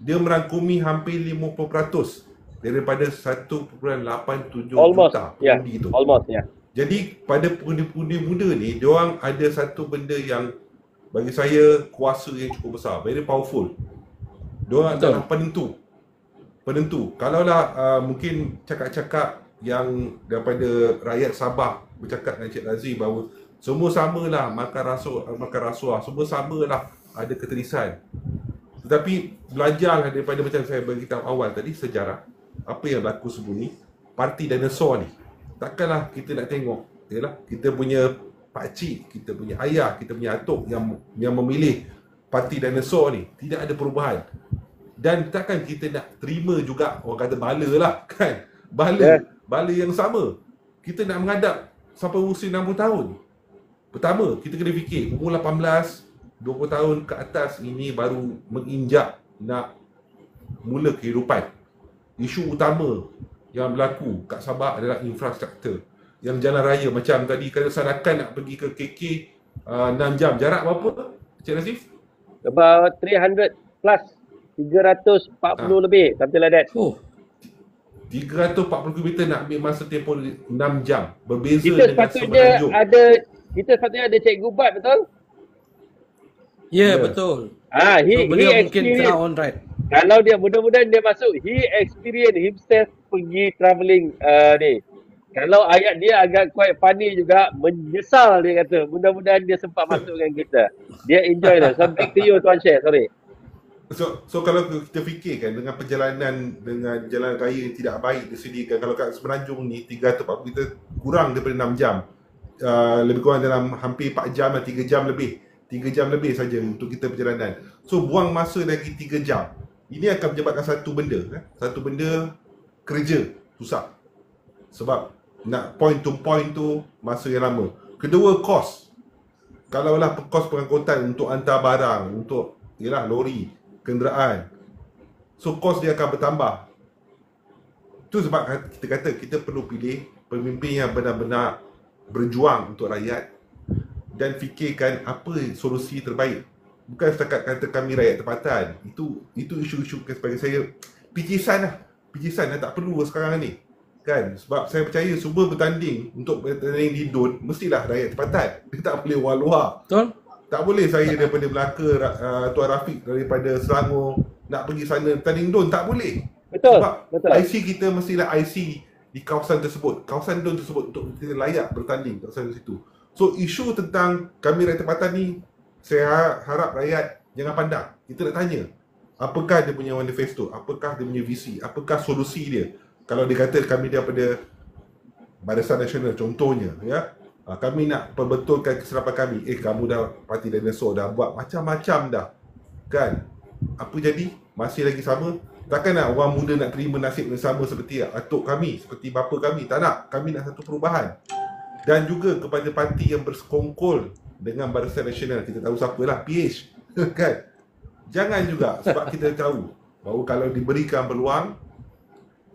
dia merangkumi hampir 50% daripada 1.87 Almost, juta ya. pengundi itu. Almost, ya. Jadi pada pengundi-pengundi muda ni, diorang ada satu benda yang bagi saya kuasa yang cukup besar, very powerful. Diorang adalah penentu. Kalaulah mungkin cakap-cakap yang daripada rakyat Sabah bercakap dengan Encik Razif bahawa semua samalah makan rasuah, semua samalah ada keterisan. Tetapi belajarlah daripada macam saya beritahu awal tadi, sejarah apa yang berlaku sebelum ni, parti dinosaur ni. Takkanlah kita nak tengok, yalah, kita punya pakcik, kita punya ayah, kita punya atuk yang memilih parti dinosaur ni, tidak ada perubahan. Dan takkan kita nak terima juga, orang kata bala lah kan, bala yang sama. Kita nak menghadap sampai usia 60 tahun. Pertama, kita kena fikir umur 18, 20 tahun ke atas ini baru menginjak nak mula kehidupan. Isu utama yang berlaku kat Sabah adalah infrastruktur. Yang jalan raya macam tadi, kalau sadakan nak pergi ke KK 6 jam, jarak berapa Encik Razif? About 300 plus, 340 lebih, something like that. 340 km nak ambil masa tempoh 6 jam. Berbeza Kita dengan sepatutnya ada Cikgu Bat, betul? Ya, betul. He Beliau mungkin tengah experience. on ride. Kalau dia mudah-mudahan dia masuk, he experience himself pergi travelling ni. Kalau ayat dia agak quite funny juga, menyesal dia kata. Mudah-mudahan dia sempat masuk dengan kita. Dia enjoy lah. So back to you Tuan Syed, sorry. So kalau kita fikirkan dengan perjalanan dengan jalan raya yang tidak baik disediakan, kalau kat Semenanjung ni 340 kita kurang daripada 6 jam. Lebih kurang dalam hampir 4 jam dan 3 jam lebih. 3 jam lebih saja untuk kita perjalanan. So buang masa lagi 3 jam. Ini akan menyebabkan satu benda, satu benda kerja susah. Sebab nak point to point tu masa yang lama. Kedua, kos. Kalaulah kos pengangkutan untuk hantar barang, untuk yalah lori, kenderaan, so kos dia akan bertambah. Itu sebab kita kata kita perlu pilih pemimpin yang benar-benar berjuang untuk rakyat dan fikirkan apa solusi terbaik. Bukan setakat kata kami rakyat tempatan. Itu isu-isu bagi saya picisan lah, tak perlu sekarang ni kan. Sebab saya percaya semua bertanding untuk bertanding di DUN mestilah rakyat tempatan. Dia tak boleh orang luar. Betul? Tak boleh saya daripada Melaka, Tuan Rafiq daripada Selangor nak pergi sana tanding DUN, tak boleh. Betul. Sebab Betul. IC kita mestilah IC di kawasan tersebut, kawasan DUN tersebut untuk kita layak bertanding kawasan situ. So isu tentang kami rakyat tempatan ni, saya harap rakyat jangan pandang. Kita nak tanya, apakah dia punya manifesto, apakah dia punya visi, apakah solusi dia. Kalau dia kata kami daripada Barisan Nasional contohnya, ya, kami nak perbetulkan kesilapan kami. Kamu dah parti dinosaur dah buat macam-macam dah, kan? Apa jadi? Masih lagi sama? Takkan nak orang muda nak terima nasib yang sama seperti atuk kami, seperti bapa kami? Tak nak. Kami nak satu perubahan. Dan juga kepada parti yang bersekongkol dengan Barisan Nasional, kita tahu siapalah, PH, kan? Jangan juga, sebab kita tahu bahawa kalau diberikan peluang,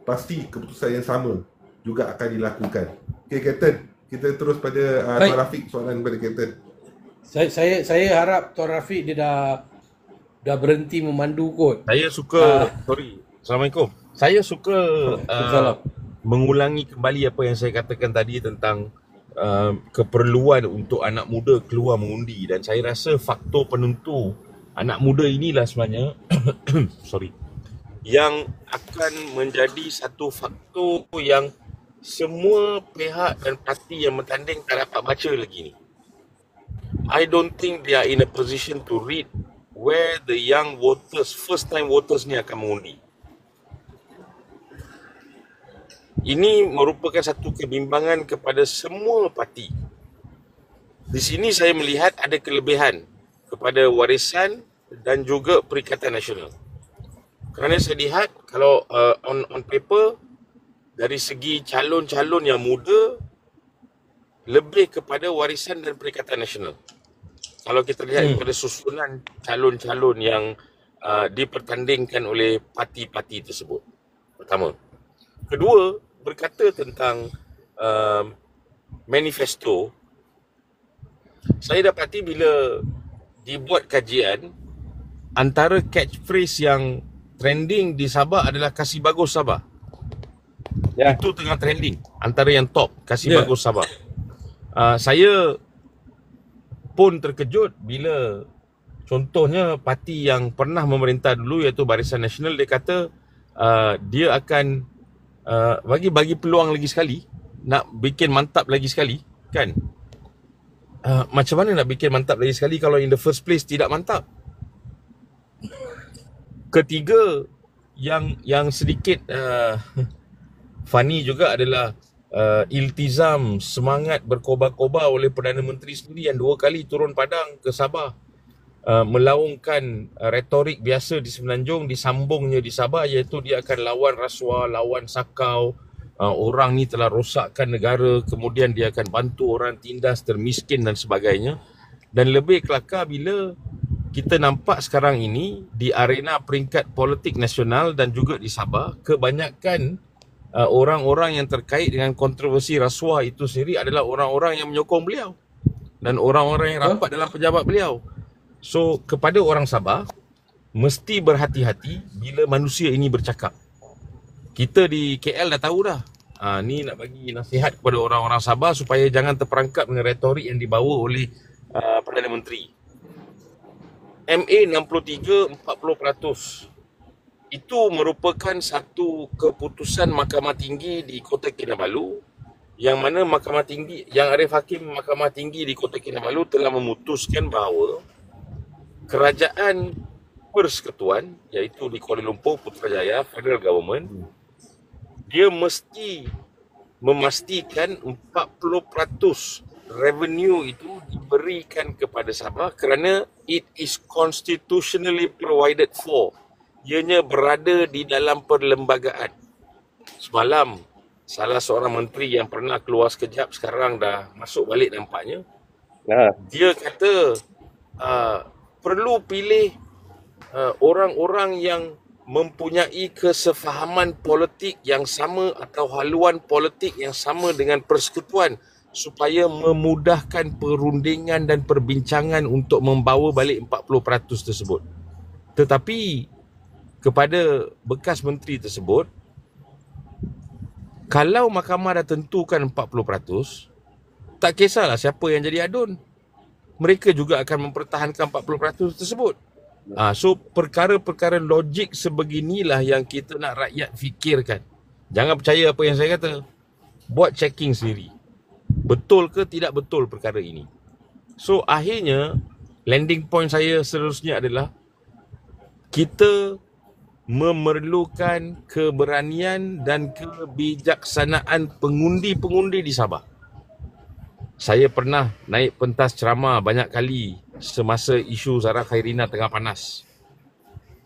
pasti keputusan yang sama juga akan dilakukan. Okay, Captain, kita terus pada Tuan Rafiq, soalan kepada Captain. Saya harap Tuan Rafiq dia dah berhenti memandu kot. Saya suka, Assalamualaikum. Saya suka mengulangi kembali apa yang saya katakan tadi tentang keperluan untuk anak muda keluar mengundi, dan saya rasa faktor penentu anak muda inilah sebenarnya yang akan menjadi satu faktor yang semua pihak dan parti yang bertanding tak dapat baca lagi ni. I don't think they are in a position to read where the young voters, first time voters ni akan mengundi. Ini merupakan satu kebimbangan kepada semua parti. Di sini saya melihat ada kelebihan kepada Warisan dan juga Perikatan Nasional. Kerana saya lihat kalau on paper dari segi calon-calon yang muda lebih kepada Warisan dan Perikatan Nasional. Kalau kita lihat kepada susunan calon-calon yang dipertandingkan oleh parti-parti tersebut. Pertama. Kedua, berkata tentang manifesto, saya dapati bila dibuat kajian, antara catchphrase yang trending di Sabah adalah kasih bagus Sabah. Ya. Itu tengah trending, antara yang top, kasih bagus Sabah. Saya pun terkejut bila contohnya parti yang pernah memerintah dulu iaitu Barisan Nasional, dia kata dia akan bagi peluang lagi sekali, nak bikin mantap lagi sekali, kan? Macam mana nak bikin mantap lagi sekali kalau in the first place tidak mantap? Ketiga, yang sedikit funny juga adalah iltizam, semangat berkobar-kobar oleh Perdana Menteri sendiri yang 2 kali turun padang ke Sabah, melaungkan retorik biasa di Semenanjung, disambungnya di Sabah, iaitu dia akan lawan rasuah, lawan sakau, orang ni telah rosakkan negara, kemudian dia akan bantu orang tindas, termiskin dan sebagainya. Dan lebih kelakar bila kita nampak sekarang ini di arena peringkat politik nasional dan juga di Sabah, kebanyakan orang-orang yang terkait dengan kontroversi rasuah itu sendiri adalah orang-orang yang menyokong beliau dan orang-orang yang rapat dalam pejabat beliau. So, kepada orang Sabah, mesti berhati-hati bila manusia ini bercakap. Kita di KL dah tahu dah. Ni nak bagi nasihat kepada orang-orang Sabah supaya jangan terperangkap dengan retorik yang dibawa oleh Perdana Menteri. MA 63-40%. Itu merupakan satu keputusan Mahkamah Tinggi di Kota Kinabalu, yang mana Mahkamah Tinggi, yang Arif Hakim Mahkamah Tinggi di Kota Kinabalu telah memutuskan bahawa kerajaan persekutuan, iaitu di Kuala Lumpur, Putrajaya, Federal Government, dia mesti memastikan 40% revenue itu diberikan kepada Sabah kerana it is constitutionally provided for. Ianya berada di dalam perlembagaan. Semalam, salah seorang menteri yang pernah keluar sekejap, sekarang dah masuk balik nampaknya. Dia kata perlu pilih orang-orang yang mempunyai kesefahaman politik yang sama atau haluan politik yang sama dengan persekutuan supaya memudahkan perundingan dan perbincangan untuk membawa balik 40% tersebut. Tetapi kepada bekas menteri tersebut, kalau mahkamah dah tentukan 40%, tak kisahlah siapa yang jadi adun, mereka juga akan mempertahankan 40% tersebut. So perkara-perkara logik sebeginilah yang kita nak rakyat fikirkan. Jangan percaya apa yang saya kata. Buat checking sendiri. Betul ke tidak betul perkara ini. So akhirnya landing point saya seterusnya adalah kita memerlukan keberanian dan kebijaksanaan pengundi-pengundi di Sabah. Saya pernah naik pentas ceramah banyak kali semasa isu Zahra Khairina tengah panas.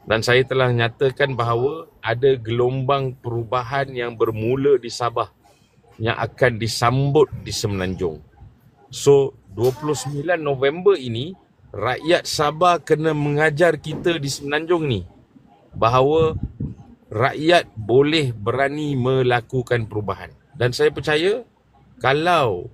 Dan saya telah nyatakan bahawa ada gelombang perubahan yang bermula di Sabah yang akan disambut di Semenanjung. So, 29 November ini, rakyat Sabah kena mengajar kita di Semenanjung ni bahawa rakyat boleh berani melakukan perubahan. Dan saya percaya kalau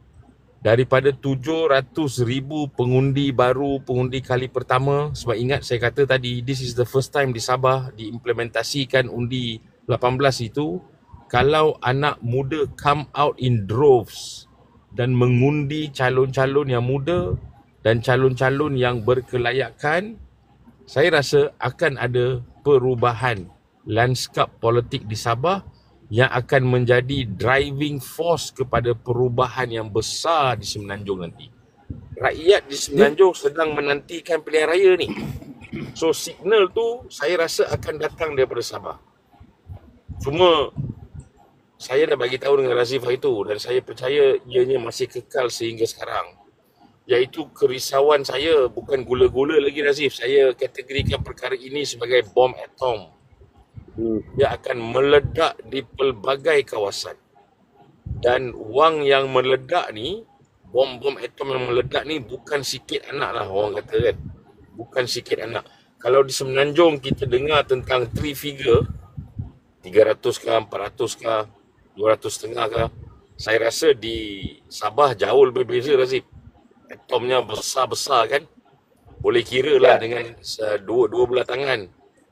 daripada 700,000 pengundi baru, pengundi kali pertama, sebab ingat saya kata tadi, this is the first time di Sabah diimplementasikan undi 18 itu, kalau anak muda come out in droves dan mengundi calon-calon yang muda dan calon-calon yang berkelayakan, saya rasa akan ada perubahan lanskap politik di Sabah yang akan menjadi driving force kepada perubahan yang besar di Semenanjung nanti. Rakyat di Semenanjung sedang menantikan pilihan raya ni. So signal tu saya rasa akan datang daripada Sabah. Cuma saya dah bagi tahu dengan Razif hari itu dan saya percaya ianya masih kekal sehingga sekarang. Iaitu kerisauan saya bukan gula-gula lagi, Razif. Saya kategorikan perkara ini sebagai bom atom. Dia akan meledak di pelbagai kawasan. Dan wang yang meledak ni, bom-bom atom yang meledak ni bukan sikit anak lah orang kata kan. Bukan sikit anak. Kalau di Semenanjung kita dengar tentang 3 figure, 300 kah, 400 kah, 200 setengah kah, saya rasa di Sabah jauh lebih beza, Razif. Atomnya besar-besar kan. Boleh kira lah dengan dua belah tangan.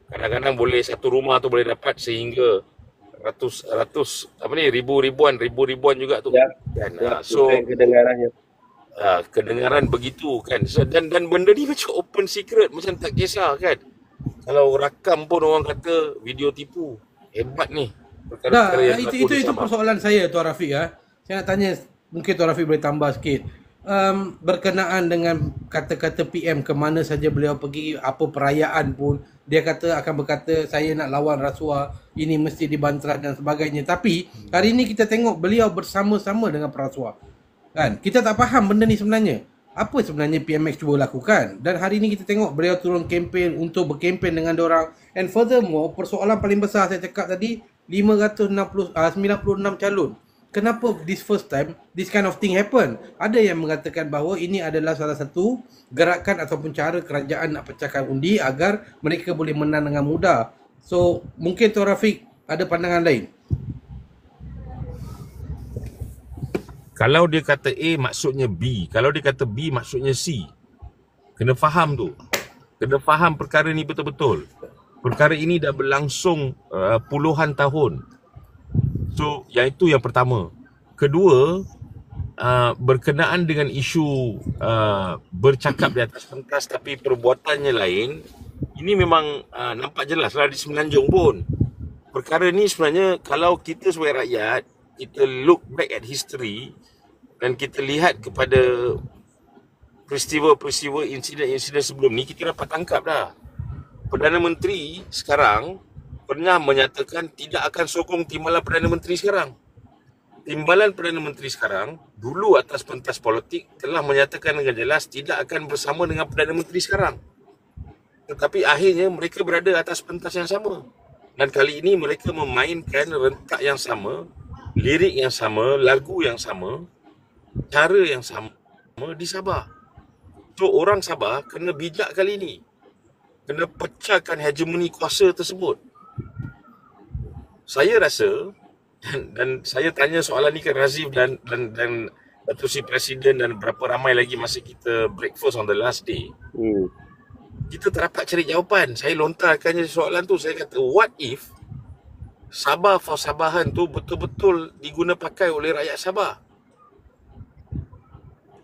Kadang-kadang boleh satu rumah tu boleh dapat sehingga ribu-ribuan juga tu. Kan? So kedengarannya. Kedengaran begitu kan. So, dan benda ni macam open secret, macam tak kisah kan. Kalau rakam pun orang kata video tipu. Hebat ni. Perkara-perkara yang itu persoalan saya, Tuan Rafiq ya. Saya nak tanya, mungkin Tuan Rafiq boleh tambah sikit. Berkenaan dengan kata-kata PM, ke mana saja beliau pergi, apa perayaan pun dia akan berkata saya nak lawan rasuah, ini mesti dibantras dan sebagainya. Tapi hari ini kita tengok beliau bersama-sama dengan perasuah kan. Kita tak faham benda ni sebenarnya apa sebenarnya PMX cuba lakukan. Dan hari ini kita tengok beliau turun kempen untuk berkempen dengan diorang. And furthermore, persoalan paling besar saya cakap tadi, 96 calon. Kenapa this first time this kind of thing happen? Ada yang mengatakan bahawa ini adalah salah satu gerakan ataupun cara kerajaan nak pecahkan undi agar mereka boleh menang dengan mudah. So mungkin Tuan Rafiq ada pandangan lain. Kalau dia kata A maksudnya B, kalau dia kata B maksudnya C. Kena faham tu. Kena faham perkara ni betul-betul. Perkara ini dah berlangsung puluhan tahun. So, yang itu yang pertama. Kedua, berkenaan dengan isu bercakap di atas pentas tapi perbuatannya lain, ini memang nampak jelas lah di Semenanjung pun. Perkara ni sebenarnya kalau kita sebagai rakyat, kita look back at history dan kita lihat kepada peristiwa-peristiwa, insiden-insiden sebelum ni, kita dapat tangkap dah. Perdana Menteri sekarang pernah menyatakan tidak akan sokong timbalan Perdana Menteri sekarang. Timbalan Perdana Menteri sekarang dulu atas pentas politik telah menyatakan dengan jelas tidak akan bersama dengan Perdana Menteri sekarang. Tetapi akhirnya mereka berada atas pentas yang sama. Dan kali ini mereka memainkan rentak yang sama, lirik yang sama, lagu yang sama, cara yang sama di Sabah. So orang Sabah kena bijak kali ini. Kena pecahkan hegemoni kuasa tersebut. Saya rasa dan saya tanya soalan ni ke Razif dan Datuk Seri Presiden dan berapa ramai lagi masa kita breakfast on the last day. Kita tak dapat cari jawapan. Saya lontarkan soalan tu. Saya kata, what if Sabah for Sabahan tu betul-betul diguna pakai oleh rakyat Sabah?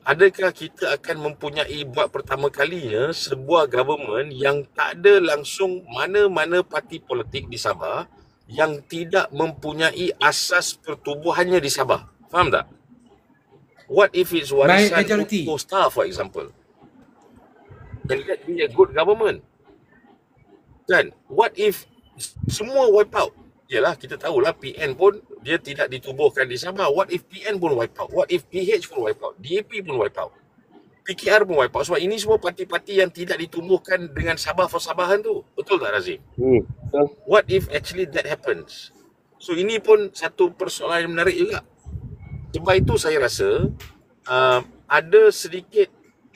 Adakah kita akan mempunyai buat pertama kalinya sebuah government yang tak ada langsung mana-mana parti politik di Sabah yang tidak mempunyai asas pertubuhannya di Sabah? Faham tak? What if it's warisan Costa, for example? Can that be a good government? Kan? What if semua wipe out? Yalah, kita tahulah PN pun dia tidak ditubuhkan di Sabah. What if PN pun wipe out? What if PH pun wipe out? DAP pun wipe out? PKR pun wipe out? Sebab ini semua parti-parti yang tidak ditubuhkan dengan Sabah for Sabahan tu. Betul tak, Razif? What if actually that happens? So ini pun satu persoalan yang menarik juga. Sebab itu saya rasa ada sedikit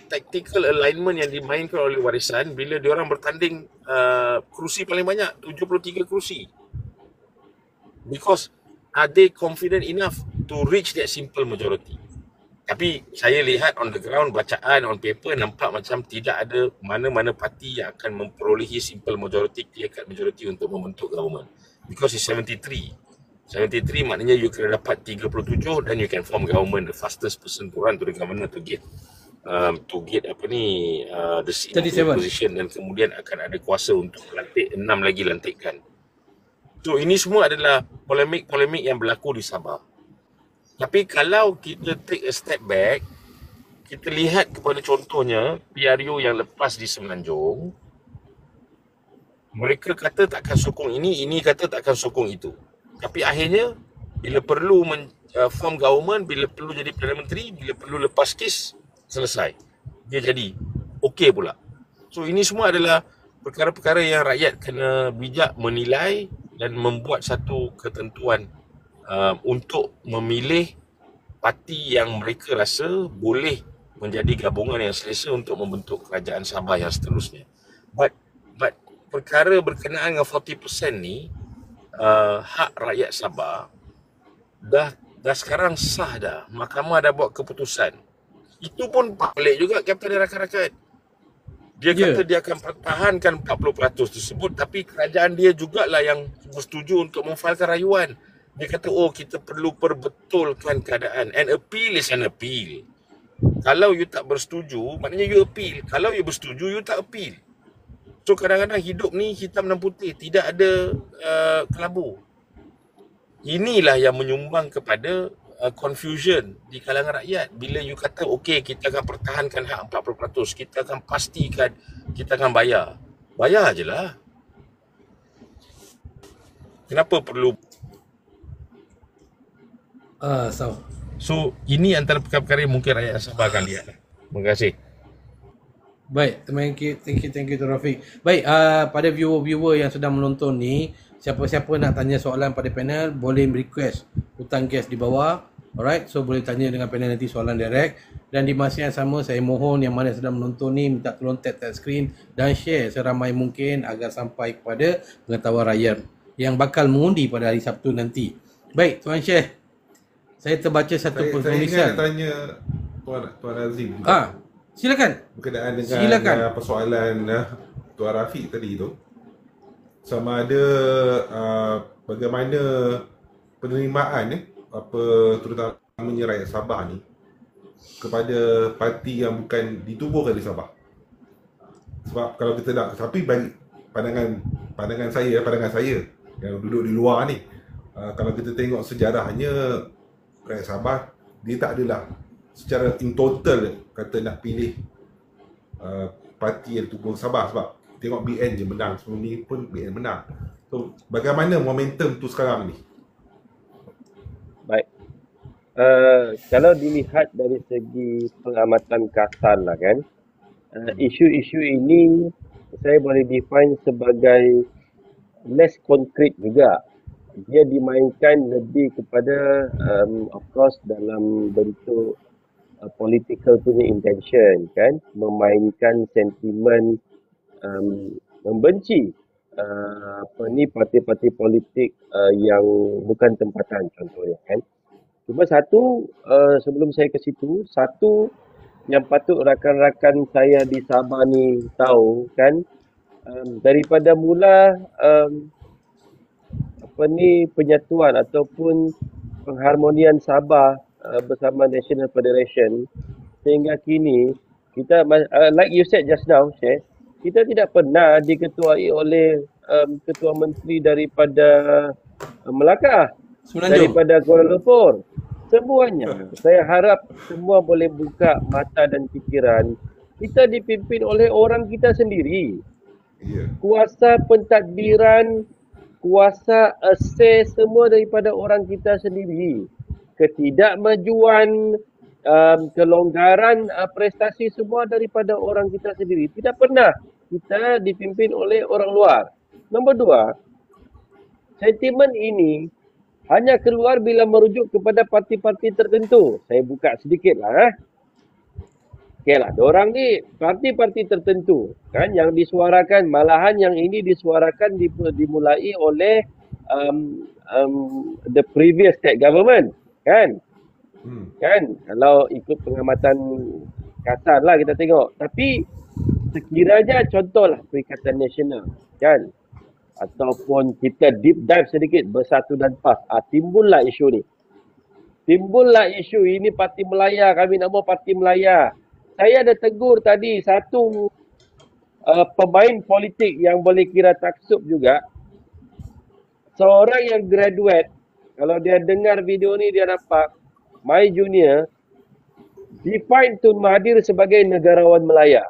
tactical alignment yang dimainkan oleh warisan bila diorang bertanding kerusi paling banyak, 73 kerusi. Because are they confident enough to reach that simple majority? Tapi saya lihat on the ground, bacaan on paper nampak macam tidak ada mana-mana parti yang akan memperolehi simple majority, clear cut majority untuk membentuk government. Because it's 73. 73 maknanya you kena dapat 37 dan you can form government, the fastest person to run to the government to get the seat position, dan kemudian akan ada kuasa untuk lantik 6 lagi lantikan. So ini semua adalah polemik-polemik yang berlaku di Sabah. Tapi kalau kita take a step back, kita lihat kepada contohnya PRU yang lepas di Semenanjung, Mereka kata takkan sokong ini kata takkan sokong itu. Tapi akhirnya bila perlu form government, bila perlu jadi Perdana Menteri, bila perlu lepas kes, selesai. Dia jadi okey pula. So ini semua adalah perkara-perkara yang rakyat kena bijak menilai dan membuat satu ketentuan untuk memilih parti yang mereka rasa boleh menjadi gabungan yang selesa untuk membentuk kerajaan Sabah yang seterusnya. But perkara berkenaan dengan 40% ni, hak rakyat Sabah dah sekarang sah dah. Mahkamah dah buat keputusan. Itu pun pelik juga Kapten Rakan-rakan. Dia kata dia akan pertahankan 40% tersebut, tapi kerajaan dia jugalah yang bersetuju untuk memfailkan rayuan. Dia kata, kita perlu perbetulkan keadaan. And appeal is an appeal. Kalau you tak bersetuju, maknanya you appeal. Kalau you bersetuju, you tak appeal. So kadang-kadang hidup ni hitam dan putih, tidak ada kelabu. Inilah yang menyumbang kepada confusion di kalangan rakyat. Bila you kata kita akan pertahankan hak 40%, kita akan pastikan kita akan bayar. Bayar je lah. Kenapa perlu? So ini antara perkara-perkara yang mungkin rakyat Sabah akan lihat. Terima kasih. Baik, thank you Rafiq. Baik, pada viewer yang sedang menonton ni, siapa-siapa nak tanya soalan pada panel boleh request hutang kes di bawah. Alright, so boleh tanya dengan panel nanti soalan direct. Dan di masa yang sama, saya mohon yang mana sedang menonton ni minta tolong tap screen dan share seramai mungkin agar sampai kepada pengetahuan rakyat yang bakal mengundi pada hari Sabtu nanti. Baik, Tuan Syekh, saya terbaca satu penulisan. Saya ingin tanya Tuan Azim. Silakan. Berkenaan dengan persoalan Tuan Rafiq tadi tu, sama ada bagaimana penerimaan terutamanya rakyat Sabah ni kepada parti yang bukan ditubuhkan di Sabah. Sebab kalau kita nak, tapi bagi pandangan saya yang duduk di luar ni, kalau kita tengok sejarahnya, rakyat Sabah dia tak adalah secara in total kata nak pilih parti yang ditubuh Sabah. Sebab tengok BN je menang, sebelum ni pun BN menang. So bagaimana momentum tu sekarang ni? Baik. Kalau dilihat dari segi pengamatan kasar lah kan, isu-isu ini saya boleh define sebagai less konkret juga. Dia dimainkan lebih kepada of course dalam bentuk political punya intention kan, memainkan sentimen membenci parti-parti politik yang bukan tempatan contohnya kan. Cuma sebelum saya ke situ, yang patut rakan-rakan saya di Sabah ni tahu kan, daripada mula penyatuan ataupun pengharmonian Sabah bersama National Federation sehingga kini kita like you said just now, Syekh, kita tidak pernah diketuai oleh ketua menteri daripada Melaka, daripada Kuala Lumpur. Semuanya, saya harap semua boleh buka mata dan fikiran. Kita dipimpin oleh orang kita sendiri. Kuasa pentadbiran, kuasa assess semua daripada orang kita sendiri. Ketidakmajuan, kelonggaran prestasi semua daripada orang kita sendiri. Tidak pernah kita dipimpin oleh orang luar. Nombor dua, sentimen ini hanya keluar bila merujuk kepada parti-parti tertentu. Saya buka sedikit lah. Okeylah, diorang ni parti-parti tertentu kan yang disuarakan, malahan yang ini disuarakan dimulai oleh the previous state government kan. Kan kalau ikut pengamatan kasar lah kita tengok. Tapi sekiranya contohlah Perikatan Nasional kan, ataupun kita deep dive sedikit Bersatu dan PAS, timbullah isu ni. Timbullah isu ini Parti Melaya, kami nak buat Parti Melaya. Saya ada tegur tadi satu pemain politik yang boleh kira taksub juga. Seorang yang graduate, kalau dia dengar video ni dia nampak My Junior define Tun Mahathir sebagai negarawan Melaya.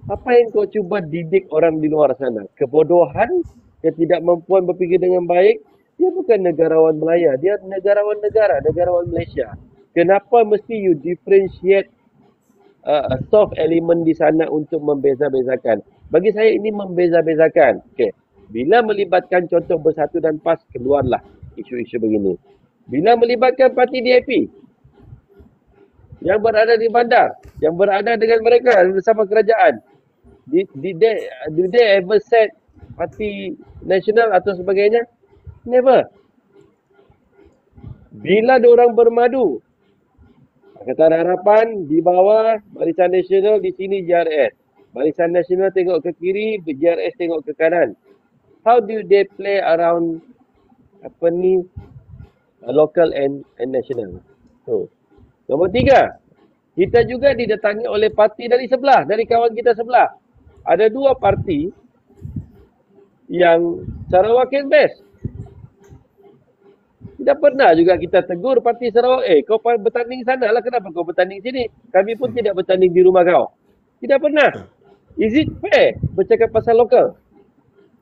Apa yang kau cuba didik orang di luar sana? Kebodohan, ketidakmampuan berfikir dengan baik. Dia bukan negarawan Melaya, dia negarawan negara, negarawan Malaysia. Kenapa mesti you differentiate soft element di sana untuk membeza-bezakan? Bagi saya ini membeza-bezakan. Okay. Bila melibatkan contoh Bersatu dan PAS, keluarlah isu-isu begini. Bila melibatkan parti DAP yang berada di bandar, yang berada dengan mereka bersama kerajaan, did they ever set parti nasional atau sebagainya? Never. Bila diorang bermadu, Pakatan Harapan di bawah, Barisan Nasional di sini JRS. Barisan Nasional tengok ke kiri, JRS tengok ke kanan. How do they play around local and national? So, nombor 3, kita juga didatangi oleh parti dari sebelah, dari kawan kita sebelah. Ada 2 parti yang Sarawak is best. Tidak pernah juga kita tegur parti Sarawak, kau bertanding sana lah, kenapa kau bertanding sini? Kami pun tidak bertanding di rumah kau. Tidak pernah. Is it fair bercakap pasal lokal?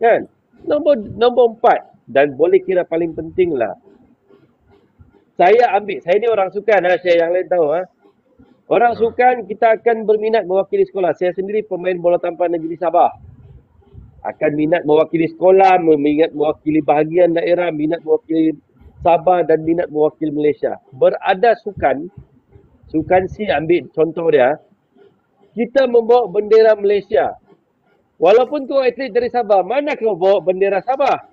Kan? Nombor 4, dan boleh kira paling penting lah. Saya ni orang sukan, saya yang lain tahu. Orang sukan, kita akan berminat mewakili sekolah. Saya sendiri pemain bola tampar negeri Sabah. Akan minat mewakili sekolah, minat mewakili bahagian daerah, minat mewakili Sabah dan minat mewakili Malaysia. Berada sukan si ambil contoh dia, kita membawa bendera Malaysia. Walaupun kau atlet dari Sabah, mana kau bawa bendera Sabah?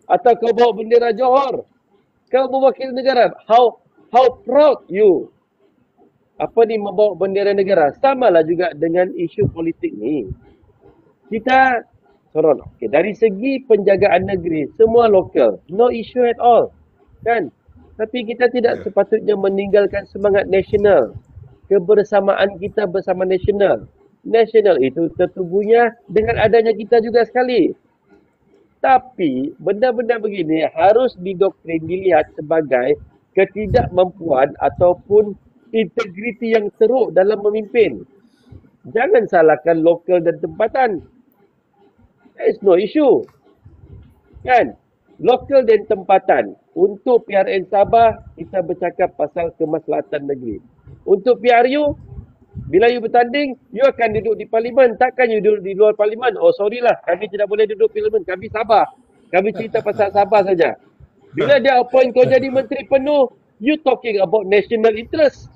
Atau kau bawa bendera Johor? Kau mewakili negara. How proud you membawa bendera negara. Samalah juga dengan isu politik ni. Kita sorot. Okay, dari segi penjagaan negeri, semua lokal. No issue at all. Kan? Tapi kita tidak sepatutnya meninggalkan semangat nasional. Kebersamaan kita bersama nasional. Nasional itu tertubuhnya dengan adanya kita juga sekali. Tapi benda-benda begini harus didoktrin, dilihat sebagai ketidakmampuan ataupun integriti yang teruk dalam memimpin. Jangan salahkan lokal dan tempatan. There is no issue. Kan? Lokal dan tempatan. Untuk PRN Sabah, kita bercakap pasal kemaslahatan negeri. Untuk PRU, bila you bertanding, you akan duduk di parlimen. Takkan you duduk di luar parlimen. Oh, sorry lah. Kami tidak boleh duduk di parlimen. Kami Sabah. Kami cerita pasal Sabah saja. Bila dia appoint kau jadi menteri penuh, you talking about national interest.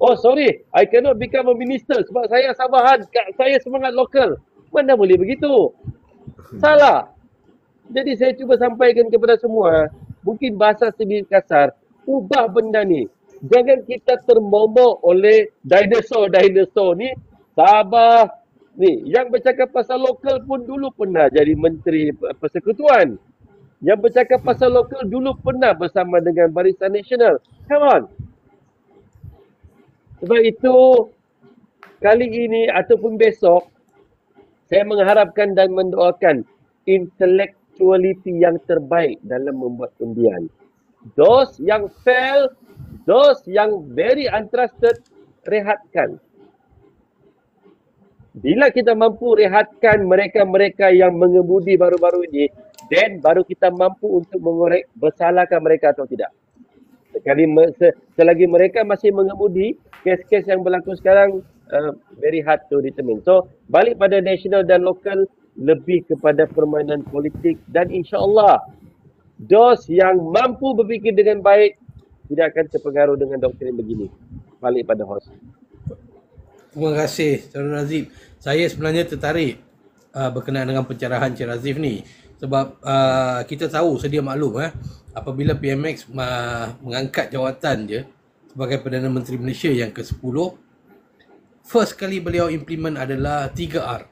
Oh, sorry. I cannot become a minister sebab saya Sabahan. Saya semangat lokal. Mana boleh begitu? Salah. Jadi saya cuba sampaikan kepada semua, mungkin bahasa sedikit kasar, ubah benda ni. Jangan kita termomok oleh dinosaur ni. Sabah ni, yang bercakap pasal lokal pun dulu pernah jadi menteri persekutuan. Yang bercakap pasal lokal dulu pernah bersama dengan Barisan Nasional. Come on. Sebab itu, kali ini ataupun besok, saya mengharapkan dan mendoakan intellectuality yang terbaik dalam membuat undian. Those yang fail, those yang very untrusted, rehatkan. Bila kita mampu rehatkan mereka-mereka yang mengemudi baru-baru ini, then baru kita mampu untuk mengorek bersalahkah mereka atau tidak. Selagi mereka masih mengemudi, kes-kes yang berlaku sekarang very hard to determine. So, balik pada nasional dan lokal, lebih kepada permainan politik, dan insya-Allah those yang mampu berfikir dengan baik tidak akan terpengaruh dengan doktrin begini. Balik pada host. Terima kasih Cik Razif. Saya sebenarnya tertarik berkenaan dengan pencerahan Cik Razif ni. Sebab kita tahu, sedia maklum apabila PMX mengangkat jawatan dia sebagai Perdana Menteri Malaysia yang ke-10, first kali beliau implement adalah 3R.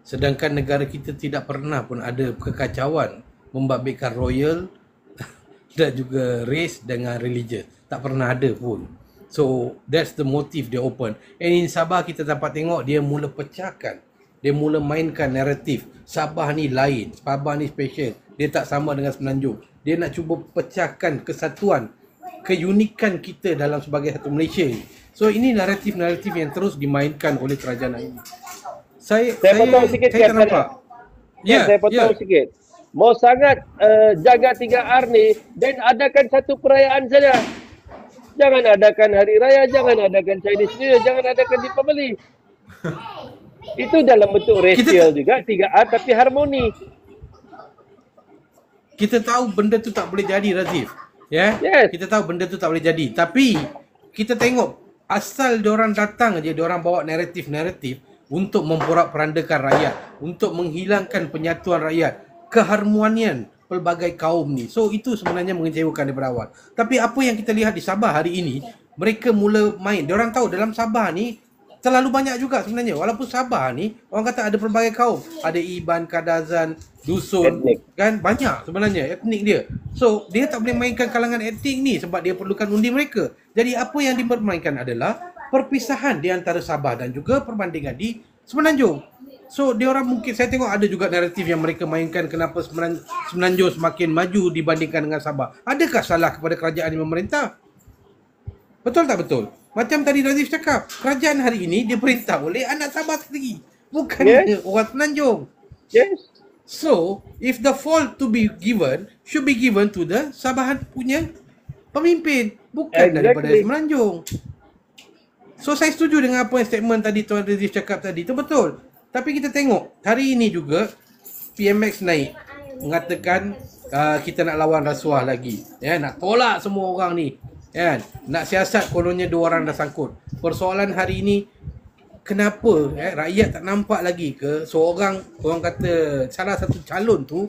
Sedangkan negara kita tidak pernah pun ada kekacauan membabitkan royal dan juga race dengan religion. Tak pernah ada pun. So that's the motive dia open. And in Sabah kita dapat tengok dia mula pecahkan. Dia mula mainkan naratif. Sabah ni lain. Sabah ni special. Dia tak sama dengan Semenanjung. Dia nak cuba pecahkan kesatuan, keunikan kita dalam sebagai satu Malaysia. So ini naratif-naratif yang terus dimainkan oleh kerajaan ini. Saya potong sikit saya tak Ken, nampak. Ya, saya potong sikit. Mau sangat jaga 3R ni, dan adakan satu perayaan saja. Jangan adakan Hari Raya, jangan adakan Chinese New Year, jangan adakan Deepavali. Itu dalam bentuk racial juga 3R tapi harmoni. Kita tahu benda tu tak boleh jadi, Razif. Ya? Yes. Kita tahu benda tu tak boleh jadi. Tapi kita tengok asal diorang datang aja, diorang bawa naratif-naratif untuk memporak-perandakan rakyat, untuk menghilangkan penyatuan rakyat, keharmonian pelbagai kaum ni. So itu sebenarnya mengecewakan daripada awal. Tapi apa yang kita lihat di Sabah hari ini, mereka mula main. Diorang tahu dalam Sabah ni terlalu banyak juga sebenarnya. Walaupun Sabah ni orang kata ada pelbagai kaum, ada Iban, Kadazan, Dusun, Etnik. kan banyak sebenarnya etnik dia. So dia tak boleh mainkan kalangan etnik ni sebab dia perlukan undi mereka. Jadi apa yang dipermainkan adalah perpisahan di antara Sabah dan juga perbandingan di Semenanjung. So dia orang mungkin, saya tengok ada juga naratif yang mereka mainkan kenapa Semenanjung semakin maju dibandingkan dengan Sabah. Adakah salah kepada kerajaan yang memerintah? Betul tak betul? Macam tadi Razif cakap, kerajaan hari ini diperintah oleh anak Sabah sendiri, bukan orang Semenanjung. Yes. So, if the fault to be given should be given to the Sabahan punya pemimpin, bukan daripada Semenanjung. So, saya setuju dengan apa yang statement tadi Tuan Razif cakap tadi, itu betul. Tapi kita tengok, hari ini juga PMX naik, mengatakan kita nak lawan rasuah lagi. Ya, nak tolak semua orang ni. Kan? Nak siasat kononnya 2 orang dah sangkut. Persoalan hari ini, kenapa rakyat tak nampak lagi ke seorang, orang kata salah satu calon tu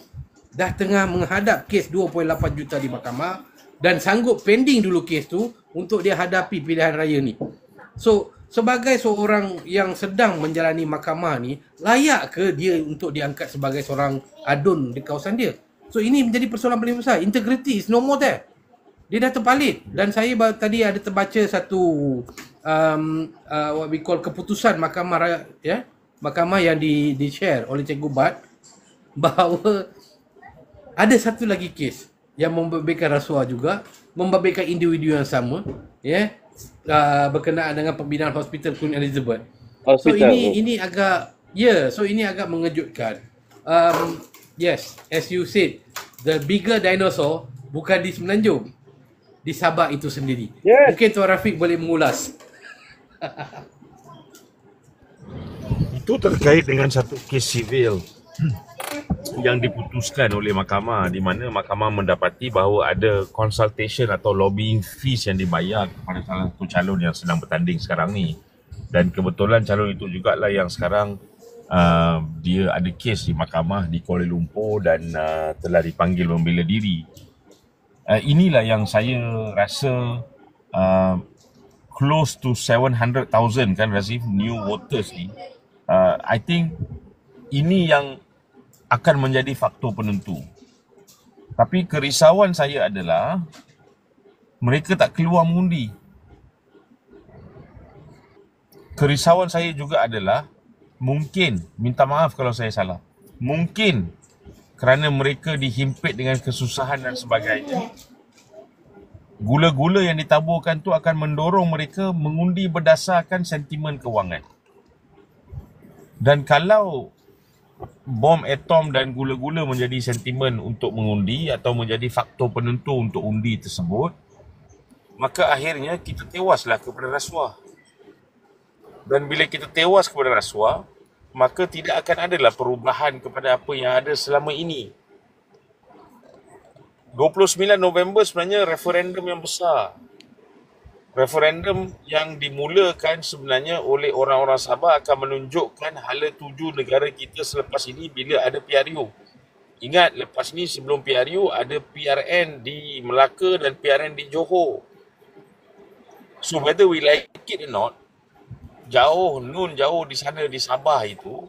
dah tengah menghadap kes 2.8 juta di mahkamah dan sanggup pending dulu kes tu untuk dia hadapi pilihan raya ni. So sebagai seorang yang sedang menjalani mahkamah ni, layak ke dia untuk diangkat sebagai seorang adun di kawasan dia? So ini menjadi persoalan paling besar. Integrity is no more there. Dia dah terpalit. Dan saya tadi ada terbaca satu what we call keputusan mahkamah, ya, mahkamah yang di-share oleh Cikgu Bat, bahawa ada satu lagi kes yang membabitkan rasuah juga, membabitkan individu yang sama, ya, berkenaan dengan pembinaan hospital Queen Elizabeth. So ini agak, so ini agak mengejutkan. Yes, as you said, the bigger dinosaur bukan di Semenanjung, di Sabah itu sendiri. Yes. Mungkin Tuan Rafiq boleh mengulas. Itu terkait dengan satu kes sivil yang diputuskan oleh mahkamah, di mana mahkamah mendapati bahawa ada consultation atau lobbying fees yang dibayar kepada salah satu calon yang sedang bertanding sekarang ni. Dan kebetulan calon itu jugalah yang sekarang dia ada kes di mahkamah di Kuala Lumpur dan telah dipanggil membela diri. Inilah yang saya rasa close to 700,000 kan Razif, new voters ni. I think ini yang akan menjadi faktor penentu. Tapi kerisauan saya adalah mereka tak keluar mengundi. Kerisauan saya juga adalah mungkin, minta maaf kalau saya salah, mungkin kerana mereka dihimpit dengan kesusahan dan sebagainya, gula-gula yang ditaburkan tu akan mendorong mereka mengundi berdasarkan sentimen kewangan. Dan kalau bom atom dan gula-gula menjadi sentimen untuk mengundi atau menjadi faktor penentu untuk undi tersebut, maka akhirnya kita tewaslah kepada rasuah. Dan bila kita tewas kepada rasuah, maka tidak akan adalah perubahan kepada apa yang ada selama ini. 29 November sebenarnya referendum yang besar. Referendum yang dimulakan sebenarnya oleh orang-orang Sabah akan menunjukkan hala tuju negara kita selepas ini bila ada PRU. Ingat, lepas ni sebelum PRU ada PRN di Melaka dan PRN di Johor. So whether we like it or not, jauh di sana di Sabah itu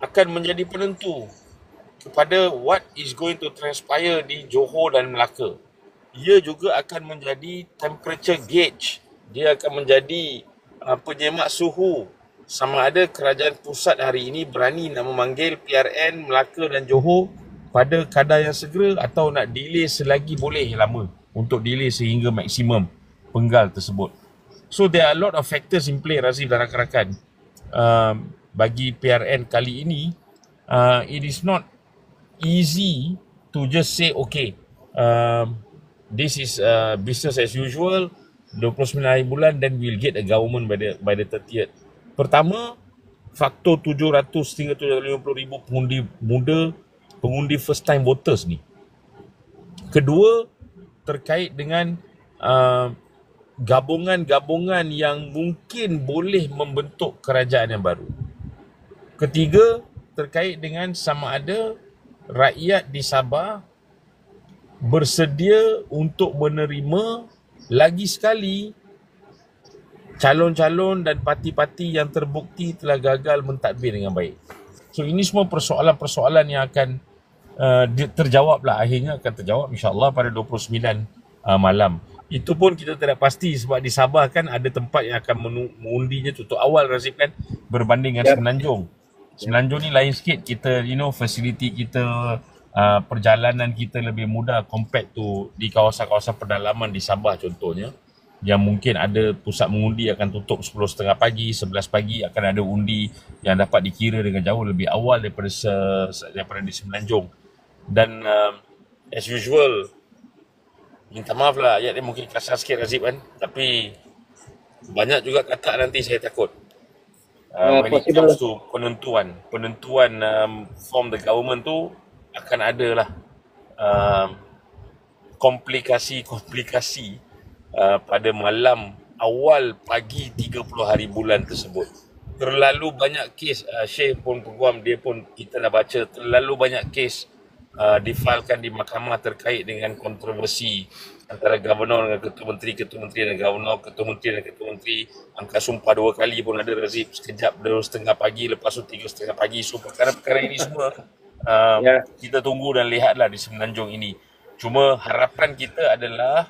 akan menjadi penentu kepada what is going to transpire di Johor dan Melaka. Ia juga akan menjadi temperature gauge. Dia akan menjadi penyemak suhu sama ada kerajaan pusat hari ini berani nak memanggil PRN Melaka dan Johor pada kadar yang segera atau nak delay selagi boleh lama, untuk delay sehingga maksimum penggal tersebut. So there are a lot of factors in play, Razif dan rakan-rakan. bagi PRN kali ini, it is not easy to just say okay, this is business as usual, 29 hari bulan, then we'll get a government by the 30th. Pertama, faktor 700 hingga 750 ribu pengundi muda, pengundi first time voters ni. Kedua, terkait dengan gabungan-gabungan yang mungkin boleh membentuk kerajaan yang baru. Ketiga, terkait dengan sama ada rakyat di Sabah bersedia untuk menerima lagi sekali calon-calon dan parti-parti yang terbukti telah gagal mentadbir dengan baik. So ini semua persoalan-persoalan yang akan terjawab lah, akhirnya akan terjawab insyaAllah pada 29 malam. Itu pun kita tidak pasti sebab di Sabah kan ada tempat yang akan mengundinya tutup awal, Razif, kan, berbanding dengan Semenanjung. Semenanjung ni lain sikit, kita fasiliti kita, perjalanan kita lebih mudah compared to di kawasan-kawasan pedalaman di Sabah contohnya, yang mungkin ada pusat mengundi akan tutup 10.30 pagi, 11 pagi akan ada undi yang dapat dikira dengan jauh lebih awal daripada di Semenanjung. Dan as usual, minta maaf lah ayat dia mungkin kasar sikit, Razif, kan, tapi banyak juga kata nanti saya takut when it comes to penentuan form the government tu akan ada lah komplikasi pada malam awal pagi 30 hari bulan tersebut. Terlalu banyak kes, Syekh pun peguam, dia pun kita dah baca, terlalu banyak kes difailkan di mahkamah terkait dengan kontroversi antara governor dengan ketua menteri dan governor, ketua menteri, angkat sumpah 2 kali pun ada, Razif, sekejap 2.30 pagi, lepas tu 3.30 pagi. So perkara-perkara ini semua kita tunggu dan lihatlah di Semenanjung ini. Cuma harapan kita adalah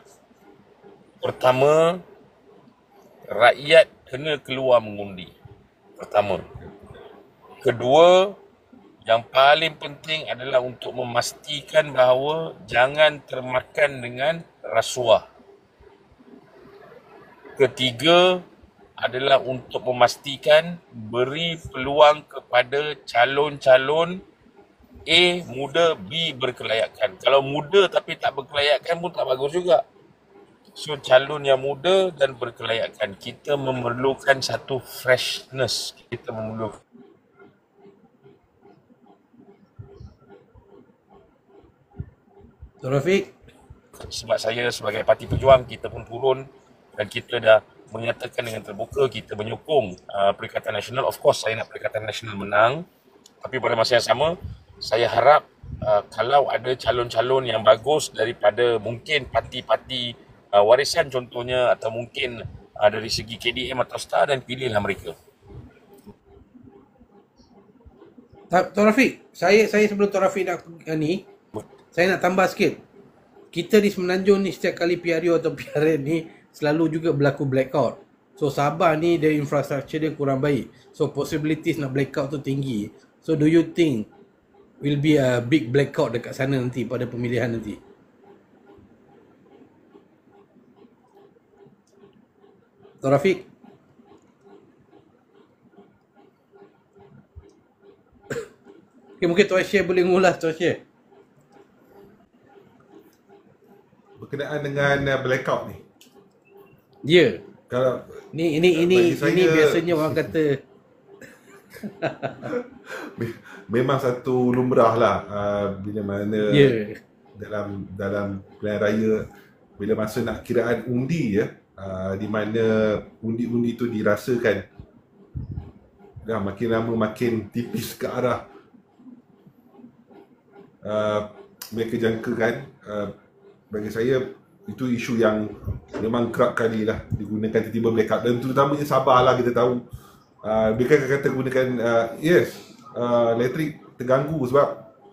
pertama, rakyat kena keluar mengundi. Pertama. Kedua, yang paling penting adalah untuk memastikan bahawa jangan termakan dengan rasuah. Ketiga adalah untuk memastikan beri peluang kepada calon-calon A muda, B berkelayakan. Kalau muda tapi tak berkelayakan pun tak bagus juga. So calon yang muda dan berkelayakan, kita memerlukan satu freshness, kita memerlukan. Rafiq, Sebab saya sebagai parti pejuang, kita pun turun dan kita dah menyatakan dengan terbuka kita menyokong Perikatan Nasional. Of course saya nak Perikatan Nasional menang, tapi pada masa yang sama saya harap kalau ada calon-calon yang bagus daripada mungkin parti-parti warisan contohnya, atau mungkin dari segi KDM atau STAR, dan pilihlah mereka. Tuan Rafiq, saya sebelum Tuan Rafiq nak ni, saya nak tambah sikit. Kita di Semenanjung ni setiap kali PRU atau PRN ni selalu juga berlaku blackout. So Sabah ni dia infrastruktur dia kurang baik. So possibilities nak blackout tu tinggi. So do you think will be a big blackout dekat sana nanti pada pemilihan nanti? Tuan Rafiq? Okay, mungkin Tuan Syekh boleh ngulas, Tuan Syekh. Berkenaan dengan blackout ni. Ya. Kalau Ini biasanya orang kata memang satu lumrah lah bila mana dalam pilihan raya, bila masa nak kiraan undi di mana undi-undi tu dirasakan dah makin lama makin tipis ke arah mereka jangkakan. Bagi saya itu isu yang memang kerap kali lah digunakan tiba-tiba blackout, dan terutamanya Sabah lah kita tahu mereka kata gunakan elektrik terganggu sebab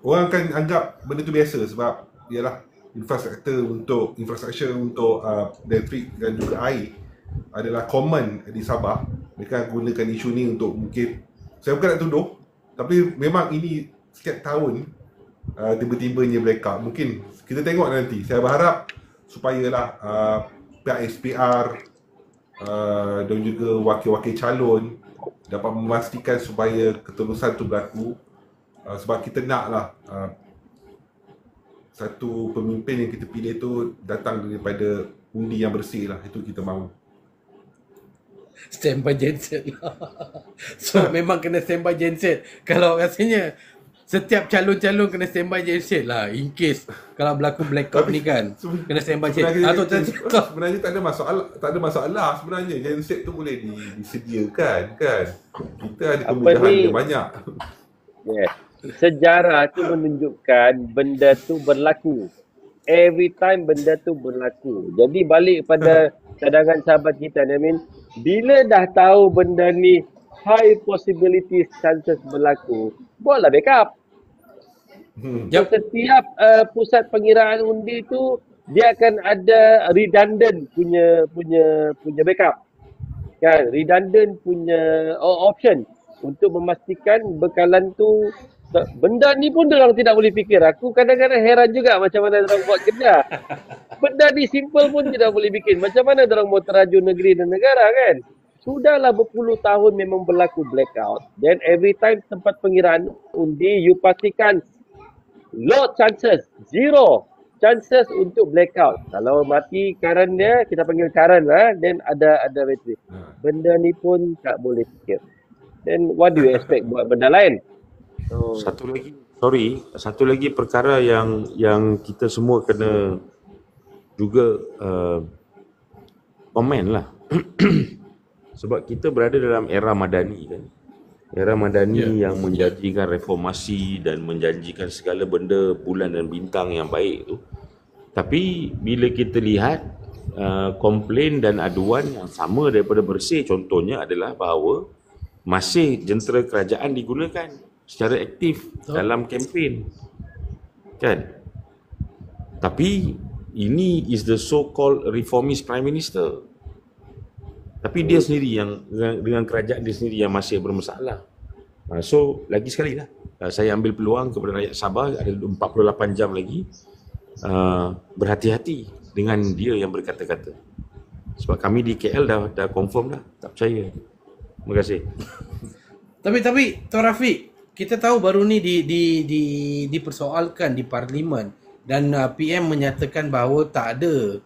orang kan anggap benda tu biasa sebab ialah infrastruktur untuk elektrik dan juga air adalah common di Sabah. Mereka gunakan isu ni untuk mungkin, saya bukan nak tuduh, tapi memang ini setiap tahun tiba-tibanya blackout. Mungkin kita tengok nanti. Saya berharap supayalah pihak SPR dan juga wakil-wakil calon dapat memastikan supaya ketulusan tu berlaku. Sebab kita naklah satu pemimpin yang kita pilih tu datang daripada undi yang bersih lah. Itu kita mahu. Standby genset lah. So memang kena standby genset. Kalau rasanya setiap calon-calon kena standby genset lah. In case kalau berlaku blackout ni kan, kena standby genset. Sebenarnya tak ada masalah sebenarnya. Genset tu boleh disediakan kan. Kita ada kemudahan yang banyak. Yes. Sejarah tu menunjukkan benda tu berlaku. Every time benda tu berlaku. Jadi balik pada cadangan sahabat kita ni, bila dah tahu benda ni high possibility chances berlaku, buatlah backup. So, setiap pusat pengiraan undi tu dia akan ada redundant punya backup. Kan, redundant punya option untuk memastikan bekalan tu. Benda ni pun orang tidak boleh fikir. Aku kadang-kadang heran juga macam mana orang buat kerja. Benda ni simple pun tidak boleh bikin. Macam mana orang mau teraju negeri dan negara kan? Sudahlah berpuluh tahun memang berlaku blackout. Then every time tempat pengiraan undi, you pastikan low chances, zero chances untuk blackout. Kalau mati current dia, kita panggil current lah. Then ada bateri. Benda ni pun tak boleh fikir. Then what do you expect buat benda lain? Satu lagi perkara yang kita semua kena juga komen lah. Sebab kita berada dalam era madani kan. Era madani yang menjanjikan reformasi dan menjanjikan segala benda bulan dan bintang yang baik tu. Tapi bila kita lihat komplain dan aduan yang sama daripada Bersih, contohnya adalah bahawa masih jentera kerajaan digunakan secara aktif dalam kempen kan. Tapi ini is the so-called reformist prime minister. Tapi dia sendiri yang dengan kerajaan dia sendiri yang masih bermasalah. So lagi sekali lah saya ambil peluang kepada rakyat Sabah, ada 48 jam lagi, berhati-hati dengan dia yang berkata-kata. Sebab kami di KL dah confirm dah, tak percaya. Terima kasih. Tapi Tuan Rafiq, kita tahu baru ni dipersoalkan di Parlimen dan PM menyatakan bahawa tak ada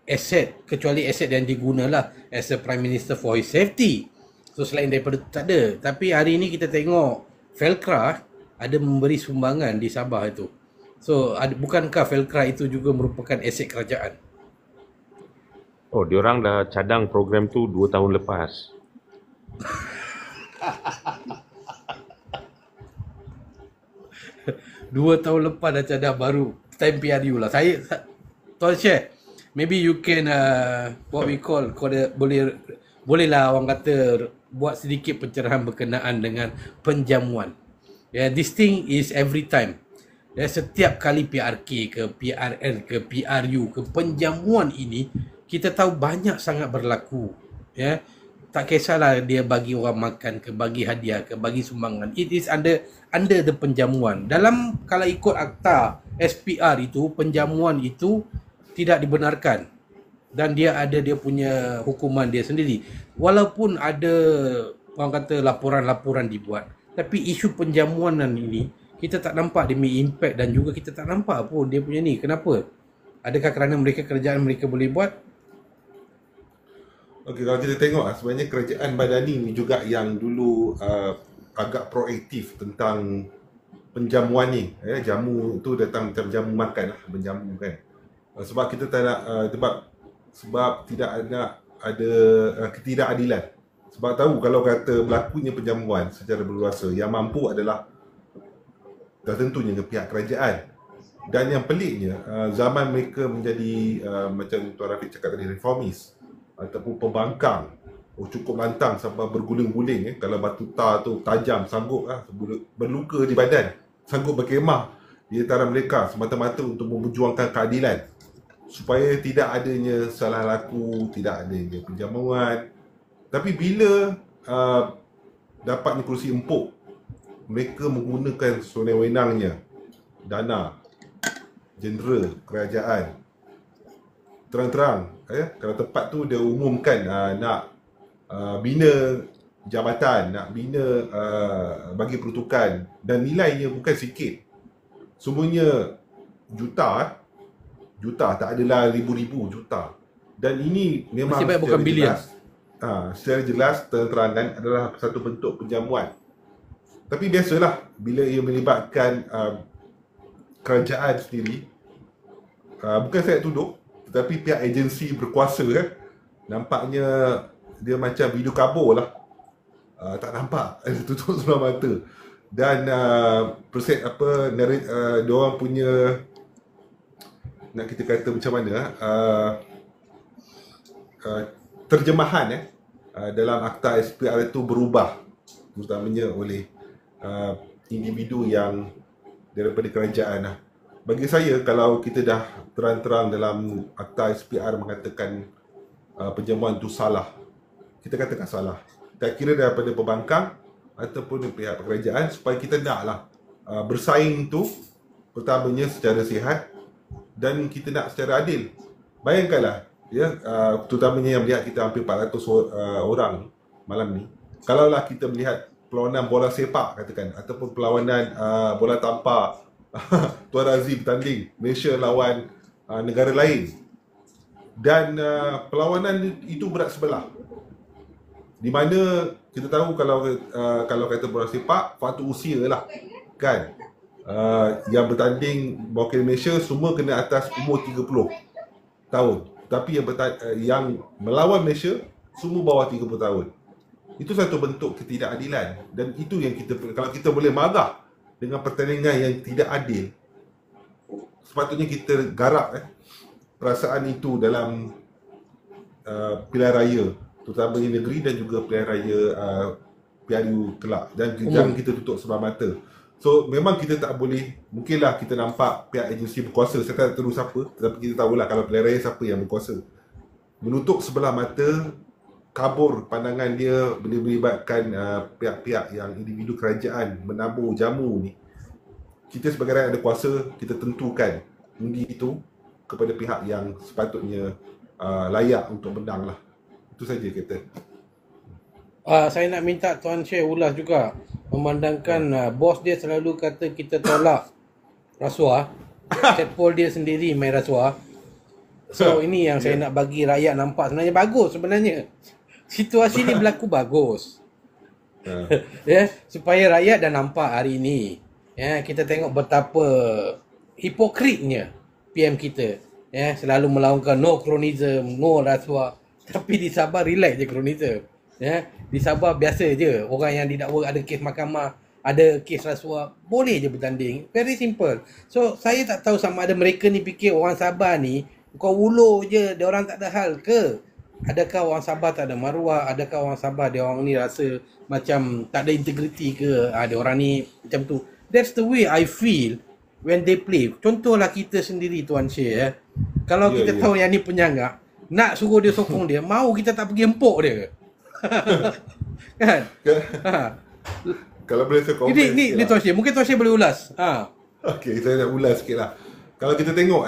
aset kecuali aset yang digunalah as a Prime Minister for his safety. So selain daripada itu tak ada. Tapi hari ni kita tengok Felcra ada memberi sumbangan di Sabah itu. So bukankah Felcra itu juga merupakan aset kerajaan? Oh, diorang dah cadang program tu 2 tahun lepas. Dua tahun lepas dah cadang baru time PRU lah. Saya Tuan share, maybe you can what we call bolehlah orang kata buat sedikit pencerahan berkenaan dengan penjamuan. This thing is every time. Setiap kali PRK ke PRN ke PRU ke penjamuan ini kita tahu banyak sangat berlaku. Tak kisahlah dia bagi orang makan ke, bagi hadiah ke, bagi sumbangan. It is under the penjamuan. Dalam kalau ikut akta SPR itu, penjamuan itu tidak dibenarkan. Dan dia ada dia punya hukuman dia sendiri. Walaupun ada orang kata laporan-laporan dibuat. Tapi isu penjamuanan ini, kita tak nampak dia punya impact dan juga kita tak nampak pun dia punya ni. Kenapa? Adakah kerana kerajaan mereka boleh buat? Okey, kalau kita tengok sebenarnya kerajaan Madani ni juga yang dulu agak proaktif tentang penjamuan ni. Jamu tu datang macam jamu makan lah, menjamu kan. Sebab kita tak nak sebab tidak ada ketidakadilan. Sebab tahu kalau kata berlakunya penjamuan secara berluasa, yang mampu adalah dah tentunya pihak kerajaan. Dan yang peliknya, zaman mereka menjadi macam Tuan Rafiq cakap tadi, reformis ataupun pembangkang, cukup lantang sampai berguling-guling. Kalau batu tar tu tajam, sanggup berluka di badan, sanggup berkemah di antara mereka semata-mata untuk memperjuangkan keadilan supaya tidak adanya salah laku, tidak adanya penjamuan. Tapi bila dapatnya kerusi empuk, mereka menggunakan sewenang-wenangnya dana jendera kerajaan. Terang-terang, kalau tempat tu dia umumkan nak bina jabatan, nak bina bagi peruntukan, dan nilainya bukan sikit. Semuanya juta, tak adalah ribu-ribu, juta. Dan ini memang Nasib baik bukan bilion. Secara jelas terang-terangan adalah satu bentuk penjamuan. Tapi biasalah bila ia melibatkan kerajaan sendiri, bukan saya tuduh, tetapi pihak agensi berkuasa nampaknya dia macam video kabur lah. Tak nampak, tutup sebelah mata. Dan diorang punya, nak kita kata macam mana, terjemahan dalam akta SPR itu berubah, terutamanya oleh individu yang daripada kerajaan lah. Bagi saya, kalau kita dah terang-terang dalam akta SPR mengatakan penjamuan itu salah, kita katakan salah. Tak kira daripada pembangkang ataupun pihak kerajaan, supaya kita naklah bersaing tu pertamanya secara sihat dan kita nak secara adil. Bayangkanlah, terutamanya yang melihat kita hampir 400 orang malam ni. Kalaulah kita melihat perlawanan bola sepak katakan, ataupun perlawanan bola tampar, Tuan Razif bertanding Malaysia lawan negara lain, dan perlawanan itu berat sebelah, di mana kita tahu kalau kata bola sepak, faktor usia lah kan. Yang bertanding mewakili Malaysia semua kena atas umur 30 tahun. Tapi yang melawan Malaysia semua bawah 30 tahun. Itu satu bentuk ketidakadilan, dan itu yang kalau kita boleh marah dengan pertandingan yang tidak adil, sepatutnya kita garap perasaan itu dalam pilihan raya, terutamanya negeri dan juga pilihan raya PRU kelak, dan jangan kita tutup sebelah mata. So memang kita tak boleh, mungkinlah kita nampak pihak agensi berkuasa, saya tak tahu siapa, tetapi kita tahulah kalau pilihan raya siapa yang berkuasa. Menutup sebelah mata, kabur pandangan dia boleh melibatkan pihak-pihak yang individu kerajaan menabur jamu ni. Kita sebagai rakyat ada kuasa, kita tentukan undi itu kepada pihak yang sepatutnya layak untuk menang lah. Itu saja kata. Saya nak minta Tuan Syekh ulas juga, memandangkan bos dia selalu kata kita tolak rasuah, setpol dia sendiri main rasuah. So ini yang saya nak bagi rakyat nampak, sebenarnya bagus sebenarnya. Situasi ni berlaku bagus. Supaya rakyat dah nampak hari ini. Kita tengok betapa hipokritnya PM kita. Selalu melaungkan no kronism, no rasuah. Tapi di Sabah relax je kronism. Di Sabah biasa je, orang yang didakwa ada kes mahkamah, ada kes rasuah, boleh je bertanding. Very simple. So saya tak tahu sama ada mereka ni fikir orang Sabah ni kau ulur je, dia orang tak ada hal ke? Adakah orang Sabah tak ada maruah? Adakah orang Sabah dia orang ni rasa macam tak ada integriti ke? Dia orang ni macam tu. That's the way I feel when they play. Contohlah kita sendiri Tuan Syekh. Kalau kita tahu yang ni penyangga, nak suruh dia sokong dia, mau kita tak pergi empuk dia. Kan? Kalau boleh saya komen. Ni Tuan Syekh, mungkin Tuan Syekh boleh ulas. Okey, saya nak ulas sikit lah. Kalau kita tengok,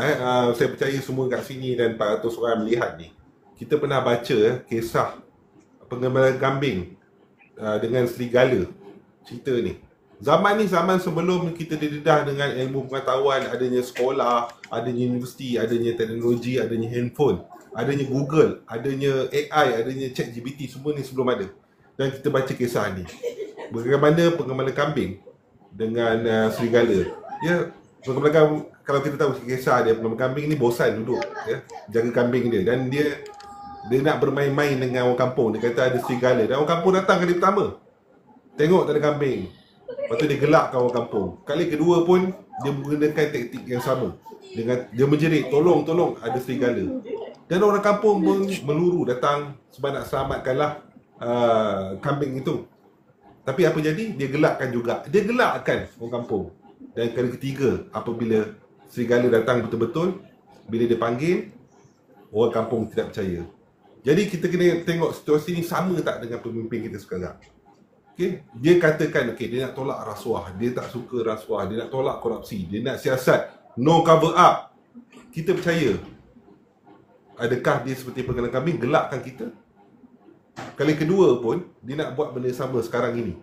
saya percaya semua kat sini dan 400 orang melihat ni, kita pernah baca kisah pengembaraan kambing dengan serigala. Cerita ni, zaman ni zaman sebelum kita didedah dengan ilmu pengetahuan, adanya sekolah, adanya universiti, adanya teknologi, adanya handphone, adanya Google, adanya AI, adanya ChatGPT, semua ni sebelum ada. Dan kita baca kisah ni, bagaimana pengembaraan kambing dengan serigala. Pengembaraan, kalau kita tahu kisah dia, pengembaraan kambing ni bosan duduk jaga kambing dia, dan dia nak bermain-main dengan orang kampung. Dia kata ada serigala, dan orang kampung datang kali pertama, tengok tak ada kambing. Lepas tu dia gelakkan orang kampung. Kali kedua pun dia menggunakan taktik yang sama. Dia menjerit, tolong ada serigala. Dan orang kampung pun meluru datang sebab nak selamatkanlah kambing itu. Tapi apa jadi? Dia gelakkan juga. Dia gelakkan orang kampung. Dan kali ketiga, apabila serigala datang betul-betul, bila dia panggil, orang kampung tidak percaya. Jadi kita kena tengok situasi ni sama tak dengan pemimpin kita sekarang. Okay? Dia katakan dia nak tolak rasuah, dia tak suka rasuah, dia nak tolak korupsi, dia nak siasat no cover up. Kita percaya. Adakah dia seperti pengenalan kambing gelakkan kita? Kali kedua pun dia nak buat benda sama sekarang ini.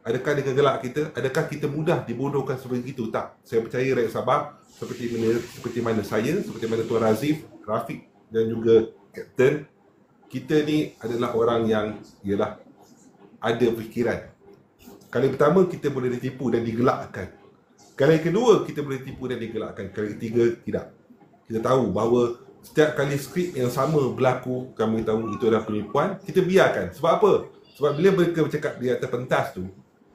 Adakah dia gelak kita? Adakah kita mudah dibodohkan seperti itu? Tak. Saya percaya rakyat Sabah seperti mana saya, seperti mana Tuan Razif, Rafiq dan juga Kapten, kita ni adalah orang yang ialah ada fikiran. Kali pertama kita boleh ditipu dan digelakkan. Kali kedua kita boleh ditipu dan digelakkan. Kali ketiga tidak. Kita tahu bahawa setiap kali skrip yang sama berlaku, kami tahu itu adalah penipuan, kita biarkan. Sebab apa? Sebab bila mereka bercakap di atas pentas tu,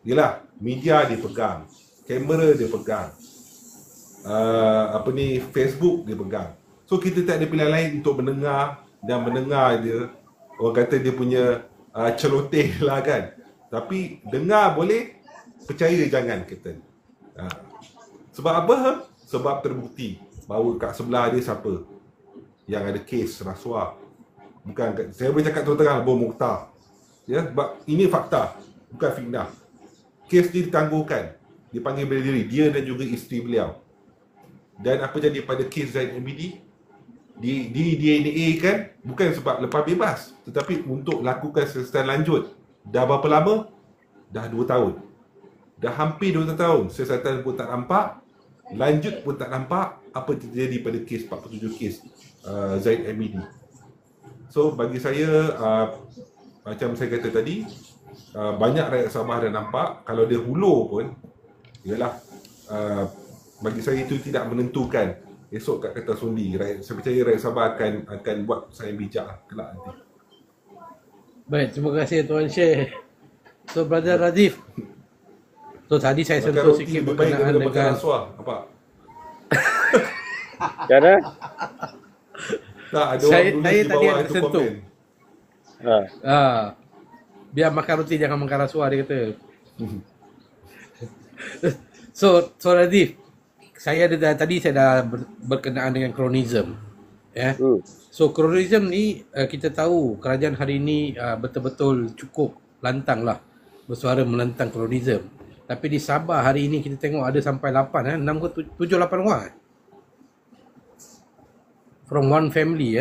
ialah media dia pegang, kamera dia pegang, Facebook dia pegang. So kita tak ada pilihan lain untuk mendengar dan mendengar dia. Orang kata dia punya celoteh lah kan. Tapi dengar boleh, percaya jangan, Kapten. Sebab apa? Sebab terbukti bahawa kat sebelah dia siapa yang ada kes rasuah. Bukan, saya boleh cakap terang-terang, Abu Mukhtar. Ya, sebab ini fakta, bukan fitnah. Kes dia ditangguhkan, dipanggil bela diri, dia dan juga isteri beliau. Dan apa jadi pada kes Zaid MBD? Di DNA kan, bukan sebab lepas bebas, tetapi untuk lakukan siasatan lanjut. Dah berapa lama? Dah 2 tahun. Dah hampir 2 tahun. Siasatan pun tak nampak, lanjut pun tak nampak. Apa terjadi pada kes 47 kes Zaid MBD. So bagi saya, macam saya kata tadi, banyak rakyat Sabah dah nampak. Kalau dia hulur pun, ialah bagi saya itu tidak menentukan esok kat kertas undi. Saya percaya rakyat Sabah akan buat keputusan yang bijak kelak nanti. Baik, terima kasih Tuan Syekh. So Brother Razif, so tadi saya Makan sentuh roti sikit lebih baik berkenaan daripada makan dengan rasuah. Nampak? Cara? Tak, ada Saya- orang tulis saya di tadi bawah ada itu sentuh. komen. biar makan roti jangan makan rasuah, dia kata. So Razif, tadi saya dah berkenaan dengan kronism. Ya. So kronism ni kita tahu kerajaan hari ini betul-betul cukup lantang lah bersuara menentang kronism. Tapi di Sabah hari ini kita tengok ada sampai 8 6 ke 7 8 orang. From one family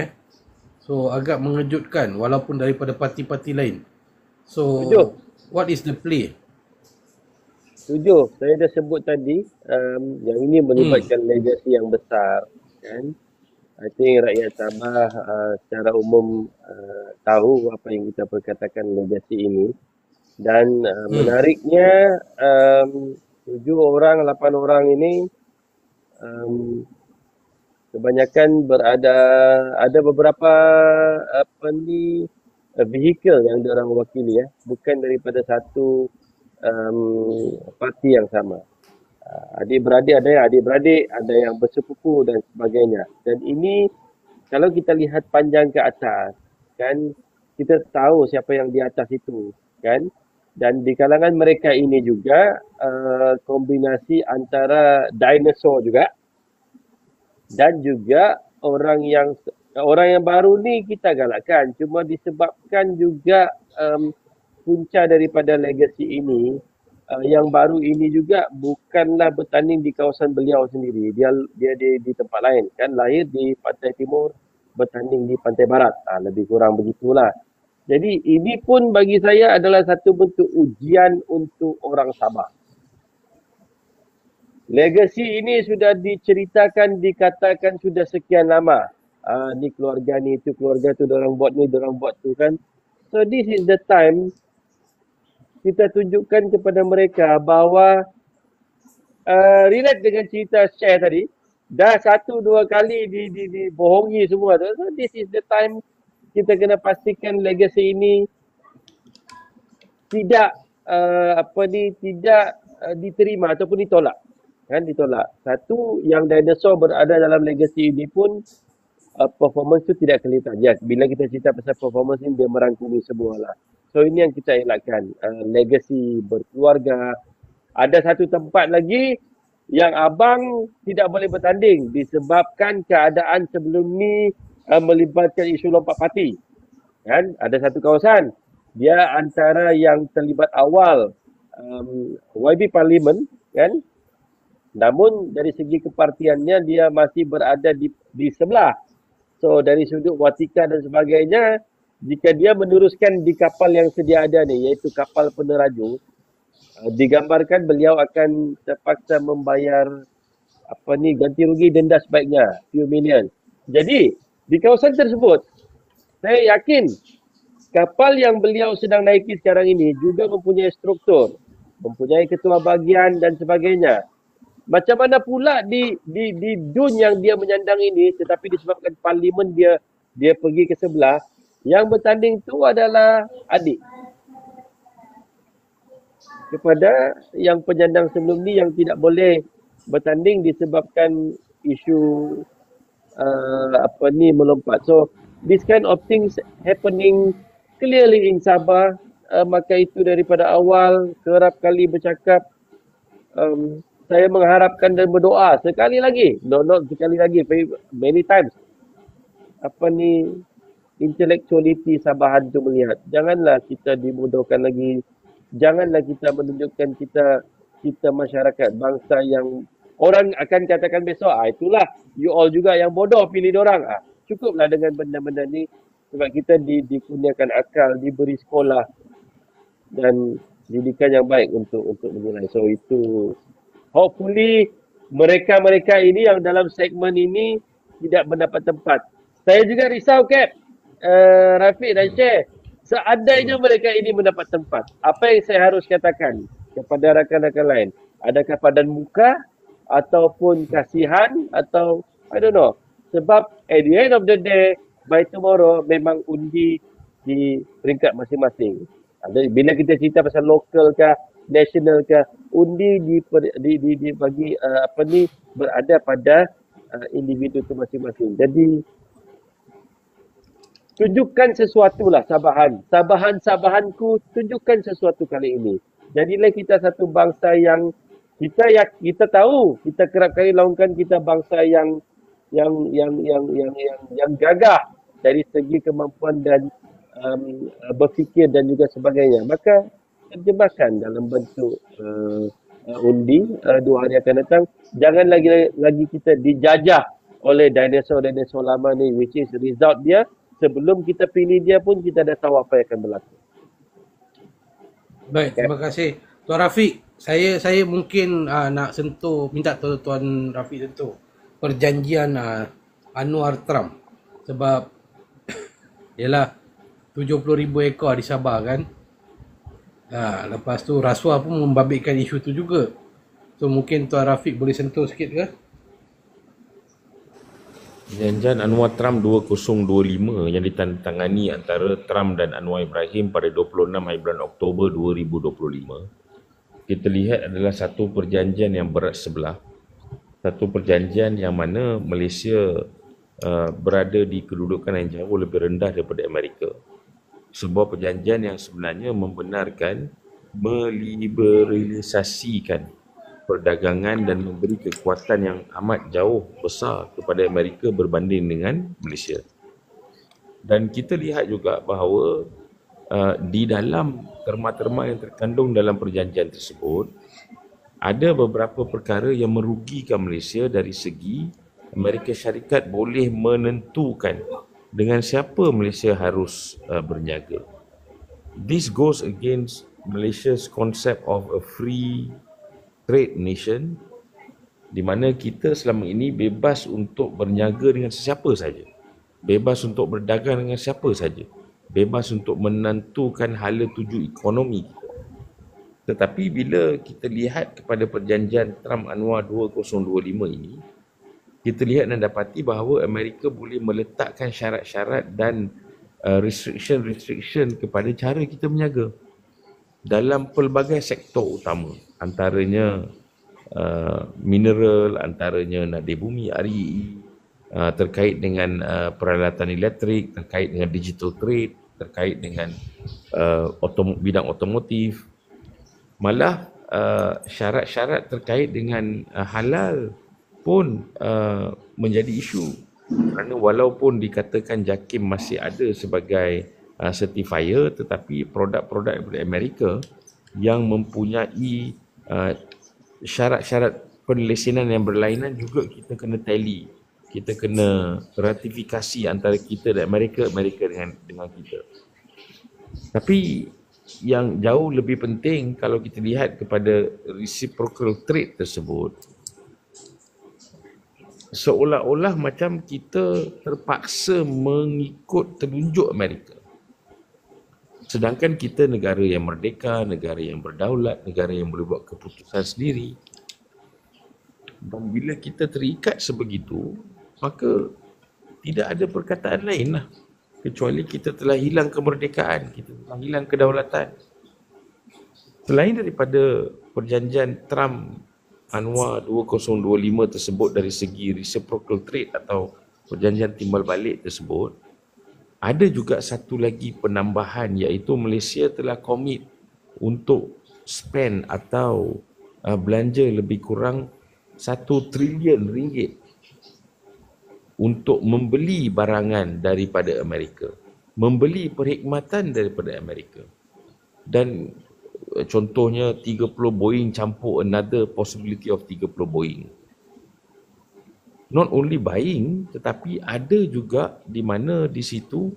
So agak mengejutkan walaupun daripada parti-parti lain. So Setuju. what is the play? Setuju. Saya dah sebut tadi, yang ini melibatkan legasi yang besar, kan? I think rakyat Sabah secara umum tahu apa yang kita perkatakan legasi ini. Dan menariknya, 7 orang, 8 orang ini kebanyakan ada beberapa vehicle yang diorang wakili, bukan daripada satu parti yang sama. Adik-beradik, ada yang adik-beradik, ada yang bersepupu dan sebagainya. Dan ini kalau kita lihat panjang ke atas, kan, kita tahu siapa yang di atas itu, kan. Dan di kalangan mereka ini juga kombinasi antara dinosaur juga dan juga orang yang baru ni kita galakkan. Cuma disebabkan juga punca daripada legasi ini, yang baru ini juga bukanlah bertanding di kawasan beliau sendiri. Dia di tempat lain, kan, lahir di Pantai Timur, bertanding di Pantai Barat. Lebih kurang begitulah. Jadi ini pun bagi saya adalah satu bentuk ujian untuk orang Sabah. Legasi ini sudah diceritakan, dikatakan sudah sekian lama. Ni keluarga ni, itu keluarga tu, dorang buat ni, dorang buat tu, kan. So this is the time kita tunjukkan kepada mereka bahawa relate dengan cerita share tadi, dah 1-2 kali dibohongi semua tu. So this is the time kita kena pastikan legasi ini tidak diterima ataupun ditolak. Kan, ditolak. Satu, yang dinosaur berada dalam legasi ini pun performance tu tidak kelihatan. Ya, bila kita cerita pasal performance ini, dia merangkumi semualah. So ini yang kita elakkan, legasi berkeluarga. Ada satu tempat lagi yang abang tidak boleh bertanding disebabkan keadaan sebelum ni melibatkan isu lompat parti. Kan, ada satu kawasan, dia antara yang terlibat awal YB Parlimen, kan. Namun dari segi kepartiannya dia masih berada di sebelah. So dari sudut watika dan sebagainya, jika dia meneruskan di kapal yang sedia ada ni, iaitu kapal peneraju, digambarkan beliau akan terpaksa membayar ganti rugi denda sebaiknya few million. Jadi di kawasan tersebut saya yakin kapal yang beliau sedang naiki sekarang ini juga mempunyai struktur, mempunyai ketua bagian dan sebagainya. Macam mana pula di dun yang dia menyandang ini, tetapi disebabkan parlimen dia pergi ke sebelah, yang bertanding tu adalah adik kepada yang penyandang sebelum ni yang tidak boleh bertanding disebabkan isu melompat. So this kind of things happening clearly in Sabah. Maka itu daripada awal kerap kali bercakap, saya mengharapkan dan berdoa sekali lagi, not sekali lagi, many times, intellectuality Sabahan tu melihat. Janganlah kita dibodohkan lagi. Janganlah kita menunjukkan kita masyarakat bangsa yang orang akan katakan besok, itulah you all juga yang bodoh pilih dorang. Cukuplah dengan benda-benda ni, sebab kita dikurniakan akal, diberi sekolah dan didikan yang baik untuk menilai. So itu hopefully mereka-mereka ini yang dalam segmen ini tidak mendapat tempat. Saya juga risau, Cap, Rafiq dan Syekh. Seandainya mereka ini mendapat tempat, apa yang saya harus katakan kepada rakan-rakan lain? Adakah padan muka ataupun kasihan atau I don't know. Sebab at the end of the day, by tomorrow memang undi di peringkat masing-masing. Bila kita cerita pasal lokal ke, national ke, undi dibagi berada pada individu itu masing-masing. Jadi tunjukkan sesuatu lah Sabahanku, tunjukkan sesuatu kali ini. Jadilah kita satu bangsa yang kita tahu, kita kerap kali laungkan kita bangsa yang gagah dari segi kemampuan dan berfikir dan juga sebagainya. Maka terjemahkan dalam bentuk undi 2 hari akan datang. Jangan lagi kita dijajah oleh dinosaur lama ni, which is result dia. Sebelum kita pilih dia pun kita dah tahu apa yang akan berlaku. Baik, terima kasih. Tuan Rafiq, saya mungkin nak minta Tuan Rafiq sentuh perjanjian Anwar Trump. Sebab ialah 70,000 ekor di Sabah kan. Lepas tu rasuah pun membabitkan isu tu juga. So mungkin Tuan Rafiq boleh sentuh sikit ke? Perjanjian Anwar Trump 2025 yang ditandatangani antara Trump dan Anwar Ibrahim pada 26 hari bulan Oktober 2025, kita lihat adalah satu perjanjian yang berat sebelah. Satu perjanjian yang mana Malaysia berada di kedudukan yang jauh lebih rendah daripada Amerika. Sebuah perjanjian yang sebenarnya membenarkan meliberalisasikan perdagangan dan memberi kekuatan yang amat jauh besar kepada Amerika berbanding dengan Malaysia. Dan kita lihat juga bahawa di dalam terma-terma yang terkandung dalam perjanjian tersebut, ada beberapa perkara yang merugikan Malaysia dari segi Amerika Syarikat boleh menentukan dengan siapa Malaysia harus berniaga. This goes against Malaysia's concept of a free trade nation, di mana kita selama ini bebas untuk berniaga dengan sesiapa saja, bebas untuk berdagang dengan siapa saja, bebas untuk menentukan hala tuju ekonomi kita. Tetapi bila kita lihat kepada perjanjian Trump Anwar 2025 ini, kita lihat dan dapati bahawa Amerika boleh meletakkan syarat-syarat dan restriction kepada cara kita berniaga dalam pelbagai sektor utama, antaranya mineral, antaranya nadi bumi, REE, terkait dengan peralatan elektrik, terkait dengan digital trade, terkait dengan bidang otomotif. Malah syarat-syarat terkait dengan halal pun menjadi isu, kerana walaupun dikatakan JAKIM masih ada sebagai certifier, tetapi produk-produk daripada Amerika yang mempunyai syarat-syarat penlesinan yang berlainan juga kita kena tally kita kena ratifikasi antara kita dan Amerika dengan kita. Tapi yang jauh lebih penting kalau kita lihat kepada reciprocal trade tersebut, seolah-olah macam kita terpaksa mengikut telunjuk Amerika. Sedangkan kita negara yang merdeka, negara yang berdaulat, negara yang boleh buat keputusan sendiri. Dan bila kita terikat sebegitu, maka tidak ada perkataan lain lah. Kecuali kita telah hilang kemerdekaan, kita telah hilang kedaulatan. Selain daripada perjanjian Trump-Anwar 2025 tersebut dari segi reciprocal trade atau perjanjian timbal balik tersebut, ada juga satu lagi penambahan, iaitu Malaysia telah komit untuk spend atau belanja lebih kurang 1 trilion ringgit untuk membeli barangan daripada Amerika, membeli perkhidmatan daripada Amerika. Dan contohnya 30 Boeing campur another possibility of 30 Boeing. Not only buying, tetapi ada juga di mana di situ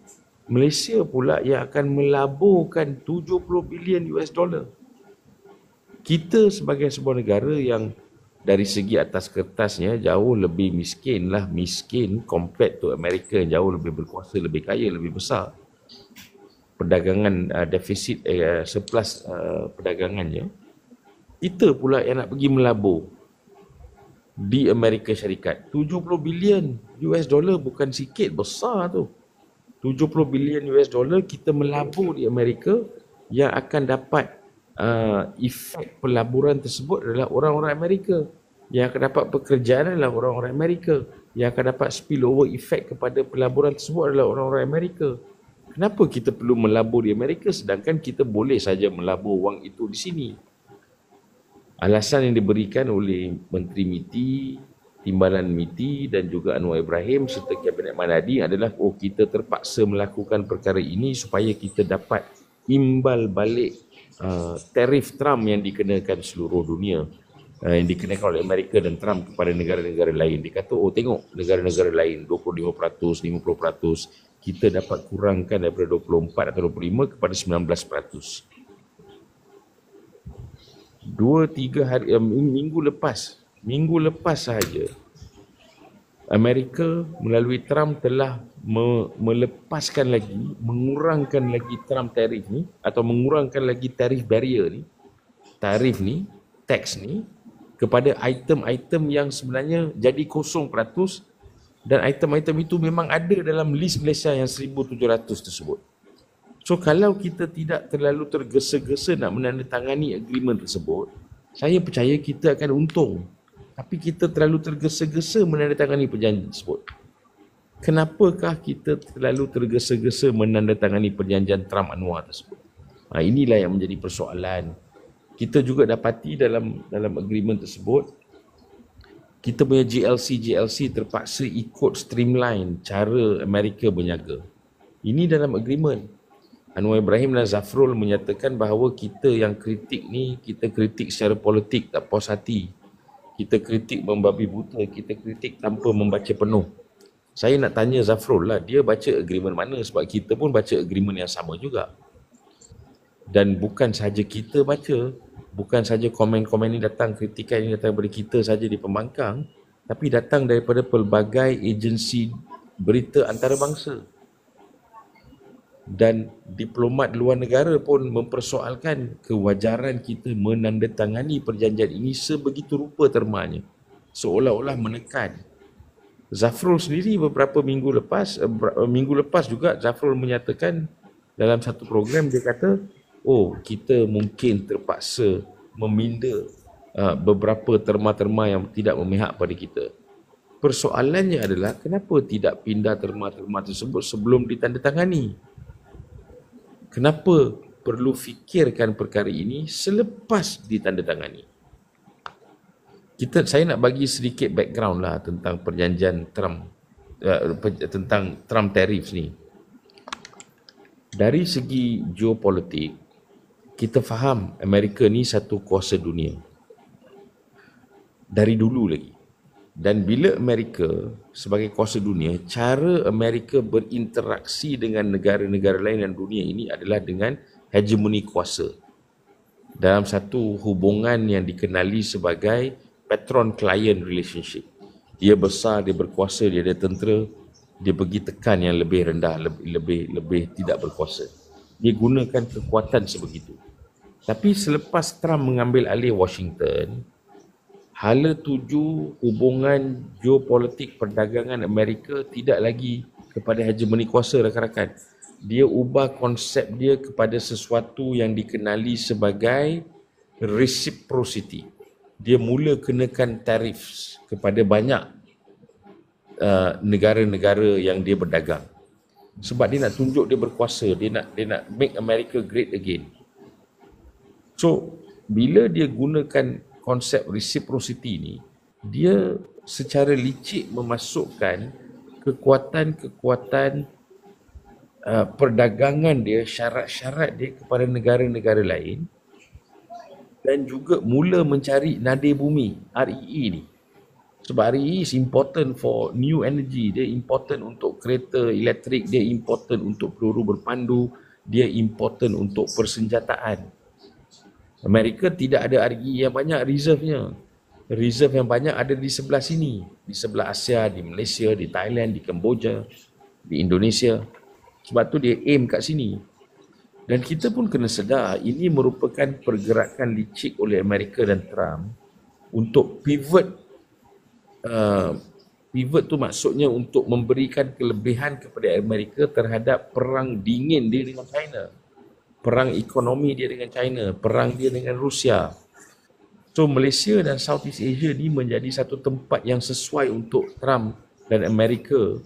Malaysia pula yang akan melaburkan 70 bilion US dollar. Kita sebagai sebuah negara yang dari segi atas kertasnya jauh lebih miskin compared to Amerika yang jauh lebih berkuasa, lebih kaya, lebih besar. Perdagangan defisit surplus perdagangannya, kita pula yang nak pergi melabur di Amerika Syarikat. 70 bilion US dollar bukan sikit, besar tu. 70 bilion US dollar kita melabur di Amerika, yang akan dapat efek pelaburan tersebut adalah orang-orang Amerika. Yang akan dapat pekerjaan adalah orang-orang Amerika. Yang akan dapat spillover efek kepada pelaburan tersebut adalah orang-orang Amerika. Kenapa kita perlu melabur di Amerika sedangkan kita boleh saja melabur wang itu di sini? Alasan yang diberikan oleh Menteri MITI, Timbalan MITI dan juga Anwar Ibrahim serta Kabinet Manadi adalah kita terpaksa melakukan perkara ini supaya kita dapat imbal balik tarif Trump yang dikenakan seluruh dunia, yang dikenakan oleh Amerika dan Trump kepada negara-negara lain. Dia kata, tengok negara-negara lain 25%, 50%, kita dapat kurangkan daripada 24 atau 25 kepada 19%. 2-3 hari, minggu lepas sahaja Amerika melalui Trump telah melepaskan lagi, mengurangkan lagi Trump tarif ni atau mengurangkan lagi tarif barrier ni, tax ni kepada item-item yang sebenarnya jadi 0%, dan item-item itu memang ada dalam list Malaysia yang 1,700 tersebut. So kalau kita tidak terlalu tergesa-gesa nak menandatangani agreement tersebut, saya percaya kita akan untung. Tapi kita terlalu tergesa-gesa menandatangani perjanjian tersebut. Kenapakah kita terlalu tergesa-gesa menandatangani perjanjian Trump-Anwar tersebut? Inilah yang menjadi persoalan. Kita juga dapati dalam agreement tersebut, kita punya GLC terpaksa ikut streamline cara Amerika berniaga. Ini dalam agreement. Anwar Ibrahim dan Zafrul menyatakan bahawa kita yang kritik ni, kita kritik secara politik, tak puas hati. Kita kritik membabi buta, kita kritik tanpa membaca penuh. Saya nak tanya Zafrul lah, dia baca agreement mana? Sebab kita pun baca agreement yang sama juga. Dan bukan sahaja kita baca, bukan sahaja komen-komen ini datang, kritikan ini datang daripada kita saja di pembangkang, tapi datang daripada pelbagai agensi berita antarabangsa. Dan diplomat luar negara pun mempersoalkan kewajaran kita menandatangani perjanjian ini sebegitu rupa termanya, seolah-olah menekan. Zafrul sendiri beberapa minggu lepas juga Zafrul menyatakan dalam satu program, dia kata, kita mungkin terpaksa meminda beberapa terma-terma yang tidak memihak pada kita. Persoalannya adalah kenapa tidak pindah terma-terma tersebut sebelum ditandatangani? Kenapa perlu fikirkan perkara ini selepas ditandatangani? Saya nak bagi sedikit background lah tentang perjanjian Trump, tentang Trump tariff ni. Dari segi geopolitik, kita faham Amerika ni satu kuasa dunia. Dari dulu lagi. Dan bila Amerika sebagai kuasa dunia, cara Amerika berinteraksi dengan negara-negara lain dalam dunia ini adalah dengan hegemoni kuasa. Dalam satu hubungan yang dikenali sebagai patron-client relationship. Dia besar, dia berkuasa, dia ada tentera, dia pergi tekan yang lebih rendah, lebih tidak berkuasa. Dia gunakan kekuatan sebegitu. Tapi selepas Trump mengambil alih Washington, hala tuju hubungan geopolitik perdagangan Amerika tidak lagi kepada hegemoni kuasa, rakan-rakan. Dia ubah konsep dia kepada sesuatu yang dikenali sebagai reciprocity. Dia mula kenakan tarif kepada banyak negara-negara yang dia berdagang. Sebab dia nak tunjuk dia berkuasa, dia nak make America great again. So, bila dia gunakan konsep reciprocity ni, dia secara licik memasukkan kekuatan-kekuatan perdagangan dia, syarat-syarat dia kepada negara-negara lain, dan juga mula mencari nadir bumi, REE ni. Sebab REE is important for new energy, dia important untuk kereta elektrik, dia important untuk peluru berpandu, dia important untuk persenjataan. Amerika tidak ada RE yang banyak reserve-nya. Reserve yang banyak ada di sebelah sini. Di sebelah Asia, di Malaysia, di Thailand, di Kemboja, di Indonesia. Sebab tu dia aim kat sini. Dan kita pun kena sedar ini merupakan pergerakan licik oleh Amerika dan Trump untuk pivot. Pivot tu maksudnya untuk memberikan kelebihan kepada Amerika terhadap perang dingin dia dengan China. Perang ekonomi dia dengan China, perang dia dengan Rusia. So Malaysia dan Southeast Asia ni menjadi satu tempat yang sesuai untuk Trump dan Amerika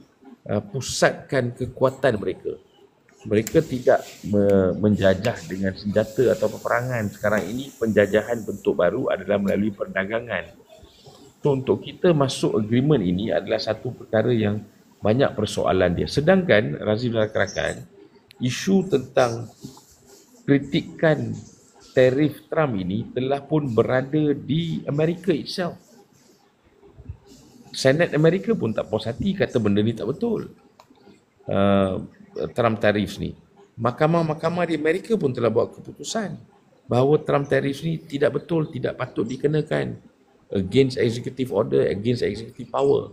pusatkan kekuatan mereka. Mereka tidak menjajah dengan senjata atau peperangan. Sekarang ini penjajahan bentuk baru adalah melalui perdagangan. So untuk kita masuk agreement ini adalah satu perkara yang banyak persoalan dia. Sedangkan Razif dan rakan-rakan, isu tentang kritikan tarif Trump ini telah pun berada di Amerika itself. Senat Amerika pun tak puas hati, kata benda ni tak betul. Trump tarif ni. Mahkamah-mahkamah di Amerika pun telah buat keputusan bahawa Trump tarif ni tidak betul, tidak patut dikenakan. Against executive order, against executive power.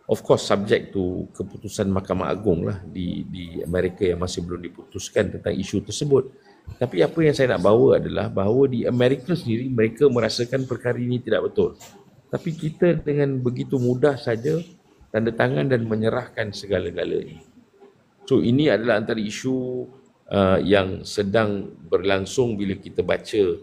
Of course subject to keputusan Mahkamah Agung lah di Amerika yang masih belum diputuskan tentang isu tersebut. Tapi apa yang saya nak bawa adalah bahawa di Amerika sendiri mereka merasakan perkara ini tidak betul. Tapi kita dengan begitu mudah saja tanda tangan dan menyerahkan segala-galanya. So ini adalah antara isu yang sedang berlangsung bila kita baca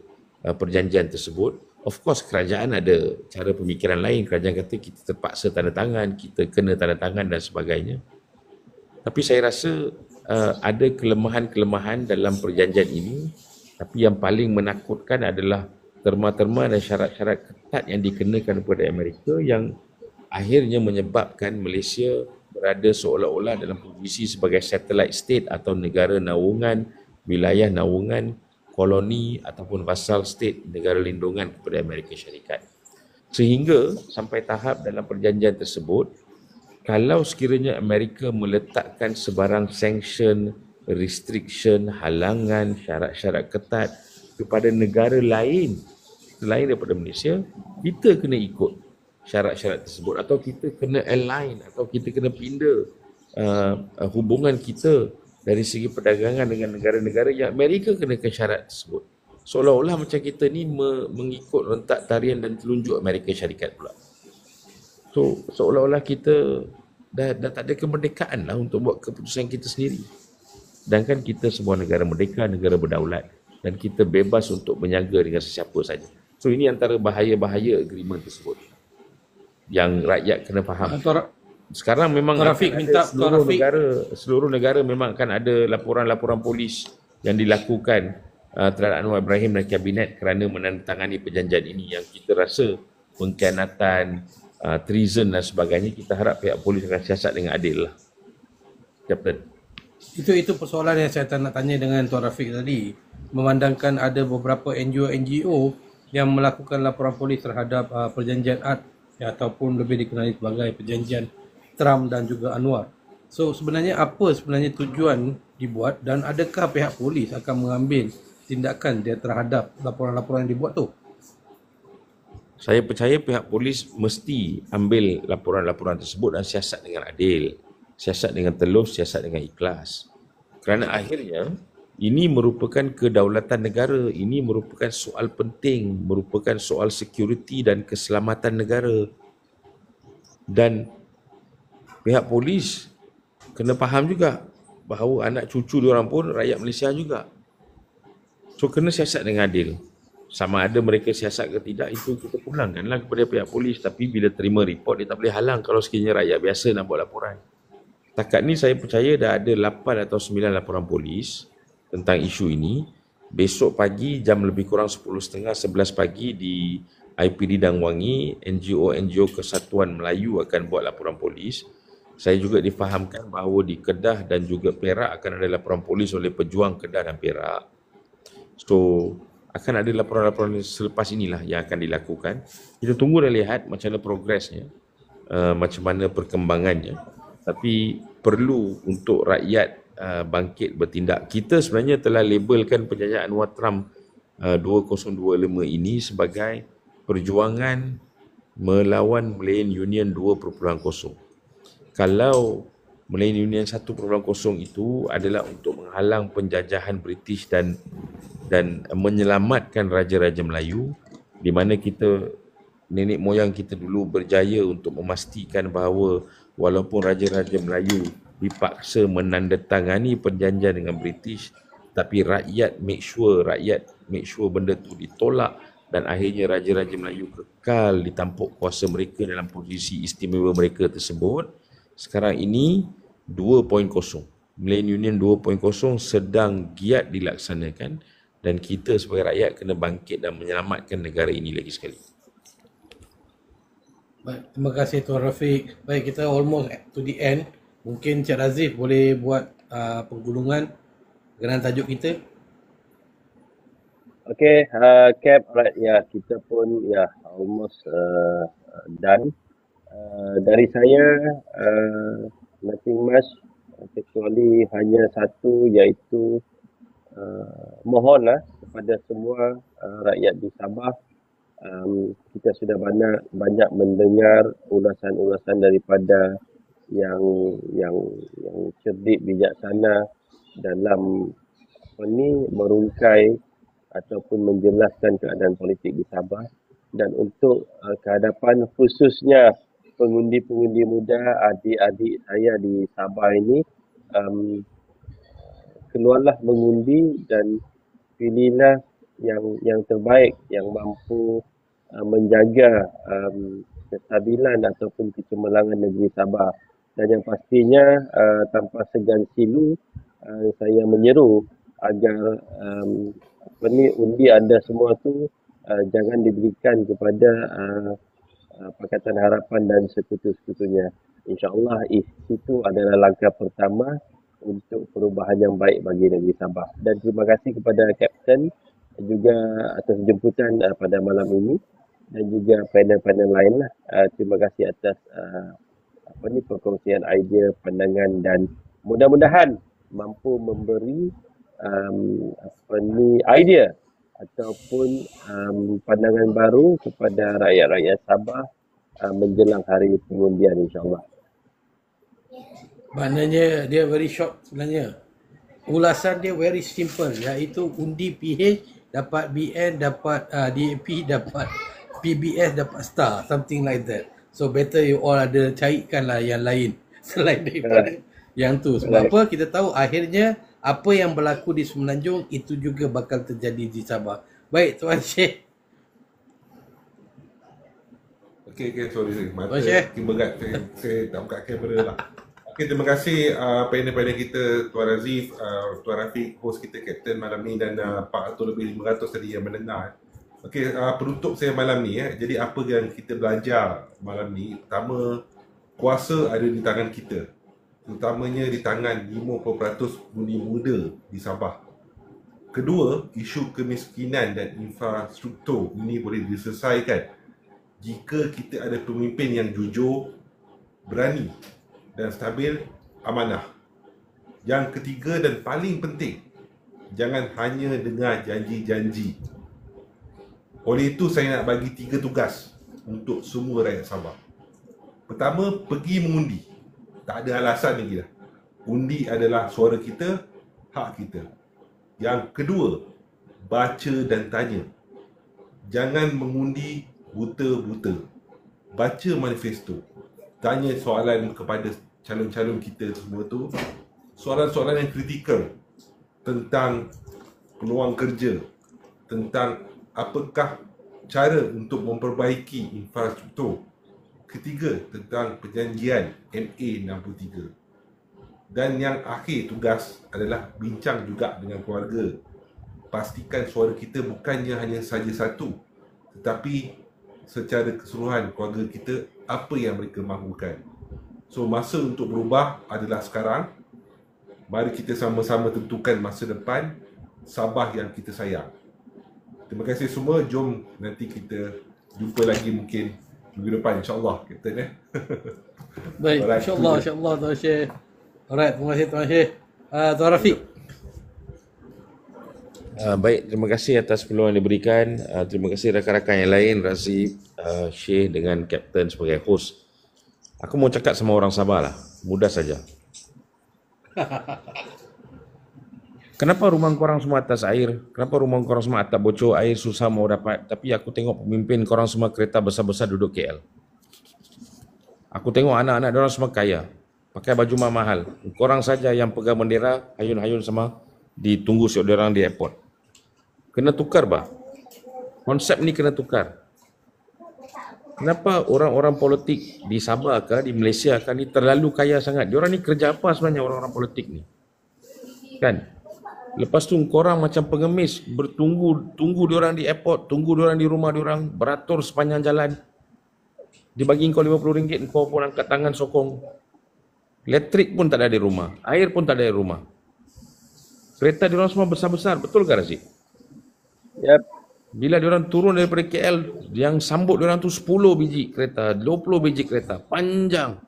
perjanjian tersebut. Of course kerajaan ada cara pemikiran lain. Kerajaan kata kita terpaksa tanda tangan, kita kena tanda tangan dan sebagainya. Tapi saya rasa ada kelemahan-kelemahan dalam perjanjian ini. Tapi yang paling menakutkan adalah terma-terma dan syarat-syarat ketat yang dikenakan kepada Amerika yang akhirnya menyebabkan Malaysia berada seolah-olah dalam posisi sebagai satellite state atau negara naungan, wilayah naungan, koloni ataupun vassal state, negara lindungan kepada Amerika Syarikat. Sehingga sampai tahap dalam perjanjian tersebut, kalau sekiranya Amerika meletakkan sebarang sanction, restriction, halangan, syarat-syarat ketat kepada negara lain selain daripada Malaysia, kita kena ikut syarat-syarat tersebut atau kita kena align atau kita kena pindah hubungan kita dari segi perdagangan dengan negara-negara yang Amerika kenakan syarat tersebut. Seolah-olah macam kita ni mengikut rentak tarian dan telunjuk Amerika Syarikat pula. So seolah-olah kita dah tak ada kemerdekaan lah untuk buat keputusan kita sendiri. Sedangkan kita sebuah negara merdeka, negara berdaulat dan kita bebas untuk berniaga dengan sesiapa saja. So ini antara bahaya-bahaya agreement tersebut yang rakyat kena faham. Sekarang memang Rafiq minta seluruh negara memang akan ada laporan-laporan polis yang dilakukan terhadap Anwar Ibrahim dan kabinet kerana menandatangani perjanjian ini yang kita rasa pengkhianatan, treason dan sebagainya. Kita harap pihak polis akan siasat dengan adil lah. Captain. Itu persoalan yang saya nak tanya dengan Tuan Rafiq tadi. Memandangkan ada beberapa NGO yang melakukan laporan polis terhadap perjanjian AD ya, ataupun lebih dikenali sebagai perjanjian Trump dan juga Anwar. So sebenarnya apa sebenarnya tujuan dibuat dan adakah pihak polis akan mengambil tindakan dia terhadap laporan-laporan yang dibuat tu? Saya percaya pihak polis mesti ambil laporan-laporan tersebut dan siasat dengan adil, siasat dengan telus, siasat dengan ikhlas. Kerana akhirnya ini merupakan kedaulatan negara, ini merupakan soal penting, merupakan soal security dan keselamatan negara. Dan pihak polis kena faham juga bahawa anak cucu diorang pun rakyat Malaysia juga. So kena siasat dengan adil. Sama ada mereka siasat ke tidak, itu kita pulangkanlah kepada pihak polis. Tapi bila terima report, dia tak boleh halang kalau sekiranya rakyat biasa nak buat laporan. Takat ni saya percaya dah ada 8 atau 9 laporan polis tentang isu ini. Besok pagi jam lebih kurang 10.30, 11 pagi di IPD Dangwangi, NGO Kesatuan Melayu akan buat laporan polis. Saya juga difahamkan bahawa di Kedah dan juga Perak akan ada laporan polis oleh pejuang Kedah dan Perak. So akan ada laporan-laporan selepas inilah yang akan dilakukan. Kita tunggu dan lihat macam mana progresnya, macam mana perkembangannya. Tapi perlu untuk rakyat bangkit bertindak. Kita sebenarnya telah labelkan perjanjian Anwar Trump 2025 ini sebagai perjuangan melawan Malayan Union 2.0. Kalau Malayan Union 1.0 itu adalah untuk menghalang penjajahan British dan menyelamatkan Raja-Raja Melayu, di mana kita, nenek moyang kita dulu berjaya untuk memastikan bahawa walaupun Raja-Raja Melayu dipaksa menandatangani perjanjian dengan British, tapi rakyat make sure benda tu ditolak dan akhirnya Raja-Raja Melayu kekal di tampuk kuasa mereka dalam posisi istimewa mereka tersebut. Sekarang ini 2.0, Malayan Union 2.0 sedang giat dilaksanakan dan kita sebagai rakyat kena bangkit dan menyelamatkan negara ini lagi sekali. Baik, terima kasih Tuan Rafiq. Baik, kita almost to the end. Mungkin Cik Razif boleh buat penggulungan dengan tajuk kita. Okay, Cap, alright, ya, kita pun almost done. Dari saya, nothing much, kecuali hanya satu, iaitu mohonlah kepada semua rakyat di Sabah, kita sudah banyak mendengar ulasan-ulasan daripada yang cerdik bijaksana dalam merungkai ataupun menjelaskan keadaan politik di Sabah. Dan untuk kehadapan khususnya pengundi-pengundi muda, adik-adik saya di Sabah ini, keluarlah mengundi dan pilihlah yang terbaik, yang mampu menjaga kestabilan ataupun kecemerlangan negeri Sabah. Dan yang pastinya tanpa segan silu, saya menyeru agar undi anda semua tu jangan diberikan kepada Pakatan Harapan dan sekutu-sekutunya. InsyaAllah itu adalah langkah pertama untuk perubahan yang baik bagi negeri Sabah. Dan terima kasih kepada Kapten juga atas jemputan pada malam ini dan juga panel-panel lain lah. Terima kasih atas perkongsian idea, pandangan dan mudah-mudahan mampu memberi idea ataupun pandangan baru kepada rakyat-rakyat Sabah menjelang hari pengundian, insyaAllah. Maknanya dia very short sebenarnya. Ulasan dia very simple, iaitu undi PH dapat BN, dapat DAP, dapat PBS, dapat star, something like that. So better you all ada carikanlah yang lain selain daripada yang tu. Sebab apa? Kita tahu akhirnya apa yang berlaku di Semenanjung itu juga bakal terjadi di Sabah. Baik, Tuan Syekh. Okay, sorry. Mata Syekh. berat. Saya tak buka kamera lah. Okay, terima kasih panel-panel kita, Tuan Razif, Tuan Rafiq, host kita Kapten malam ni dan 400 lebih 500 tadi yang mendengar. Okay, penutup saya malam ni. Jadi apa yang kita belajar malam ni? Pertama, kuasa ada di tangan kita. Terutamanya di tangan 50% pengundi muda di Sabah. Kedua, isu kemiskinan dan infrastruktur ini boleh diselesaikan jika kita ada pemimpin yang jujur, berani dan stabil, amanah. Yang ketiga dan paling penting, jangan hanya dengar janji-janji. Oleh itu saya nak bagi 3 tugas untuk semua rakyat Sabah. Pertama, pergi mengundi. Tak ada alasan lagi dah. Undi adalah suara kita, hak kita. Yang kedua, baca dan tanya. Jangan mengundi buta-buta. Baca manifesto. Tanya soalan kepada calon-calon kita semua tu. Soalan-soalan yang kritikal tentang peluang kerja, tentang apakah cara untuk memperbaiki infrastruktur. Ketiga, tentang perjanjian MA63. Dan yang akhir tugas adalah bincang juga dengan keluarga. Pastikan suara kita bukannya hanya saja satu, tetapi secara keseluruhan keluarga kita apa yang mereka mahukan. So masa untuk berubah adalah sekarang. Mari kita sama-sama tentukan masa depan Sabah yang kita sayang. Terima kasih semua. Jom nanti kita jumpa lagi mungkin minggu depan, insyaAllah, Kapten. Baik, Alright, insyaAllah, insyaAllah Tuan Syekh. Alright, terima kasih Tuan Syekh. Tuan Rafiq. Baik, terima kasih atas peluang yang diberikan. Terima kasih rakan-rakan yang lain, Razif, Syekh dengan Kapten sebagai host. Aku mau cakap sama orang Sabah lah, mudah saja. Kenapa rumah korang semua atas air? Kenapa rumah korang semua atap bocor, air susah mau dapat? Tapi aku tengok pemimpin korang semua kereta besar-besar duduk KL. Aku tengok anak-anak diorang semua kaya, pakai baju mahal. Korang saja yang pegang bendera, hayun-hayun sama, ditunggu siap diorang di airport. Kena tukar bah. Konsep ni kena tukar. Kenapa orang-orang politik di Sabah ke, di Malaysia kan ni terlalu kaya sangat? Diorang ni kerja apa sebenarnya orang-orang politik ni? Kan? Lepas tu korang macam pengemis, tunggu diorang di airport, tunggu diorang di rumah diorang, beratur sepanjang jalan. Dibagi kau RM50, kau pun angkat tangan sokong. Elektrik pun tak ada di rumah, air pun tak ada di rumah. Kereta diorang semua besar-besar, betul ke Razik? Yep. Bila diorang turun daripada KL, yang sambut diorang tu 10 biji kereta, 20 biji kereta, panjang.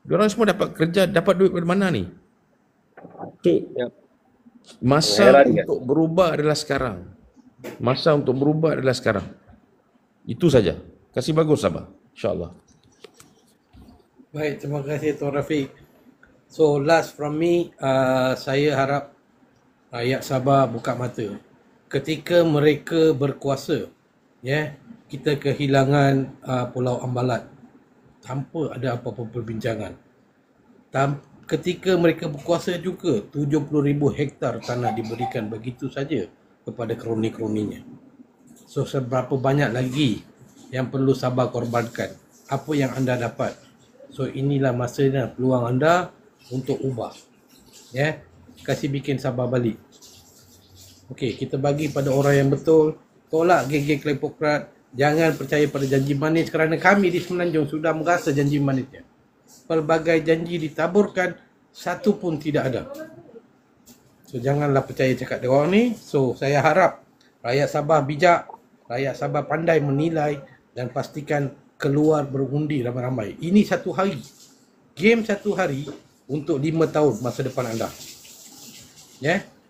Diorang semua dapat kerja, dapat duit dari mana ni? Yep. Masa Heran, untuk berubah adalah sekarang. Masa untuk berubah adalah sekarang. Itu saja. Kasih bagus Sabah, insyaAllah. Baik, terima kasih Tuan Rafiq. So last from me, saya harap rakyat Sabah buka mata. Ketika mereka berkuasa, kita kehilangan Pulau Ambalat tanpa ada apa-apa perbincangan. Ketika mereka berkuasa juga, 70,000 hektar tanah diberikan begitu saja kepada kroni-kroninya. So seberapa banyak lagi yang perlu Sabah korbankan? Apa yang anda dapat? So inilah masanya, peluang anda untuk ubah. Kasih bikin Sabah balik. Okey, kita bagi pada orang yang betul. Tolak geng-geng kleptokrat. Jangan percaya pada janji manis kerana kami di Semenanjung sudah merasa janji manisnya. Pelbagai janji ditaburkan, satu pun tidak ada. So janganlah percaya cakap dia orang ni. So saya harap rakyat Sabah bijak, rakyat Sabah pandai menilai dan pastikan keluar berundi ramai-ramai. Ini satu hari. Game satu hari untuk 5 tahun masa depan anda.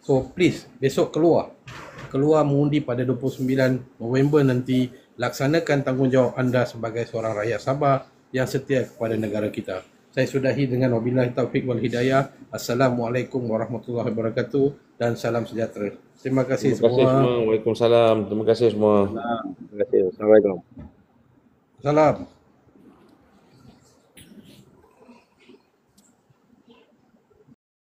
So please, besok keluar mengundi pada 29 November nanti. Laksanakan tanggungjawab anda sebagai seorang rakyat Sabah yang setia kepada negara kita. Saya sudahi dengan wabillahi taufik wal hidayah. Assalamualaikum warahmatullahi wabarakatuh dan salam sejahtera. Terima kasih semua. Waalaikumsalam. Terima kasih semua. Terima kasih. Assalamualaikum. Salam.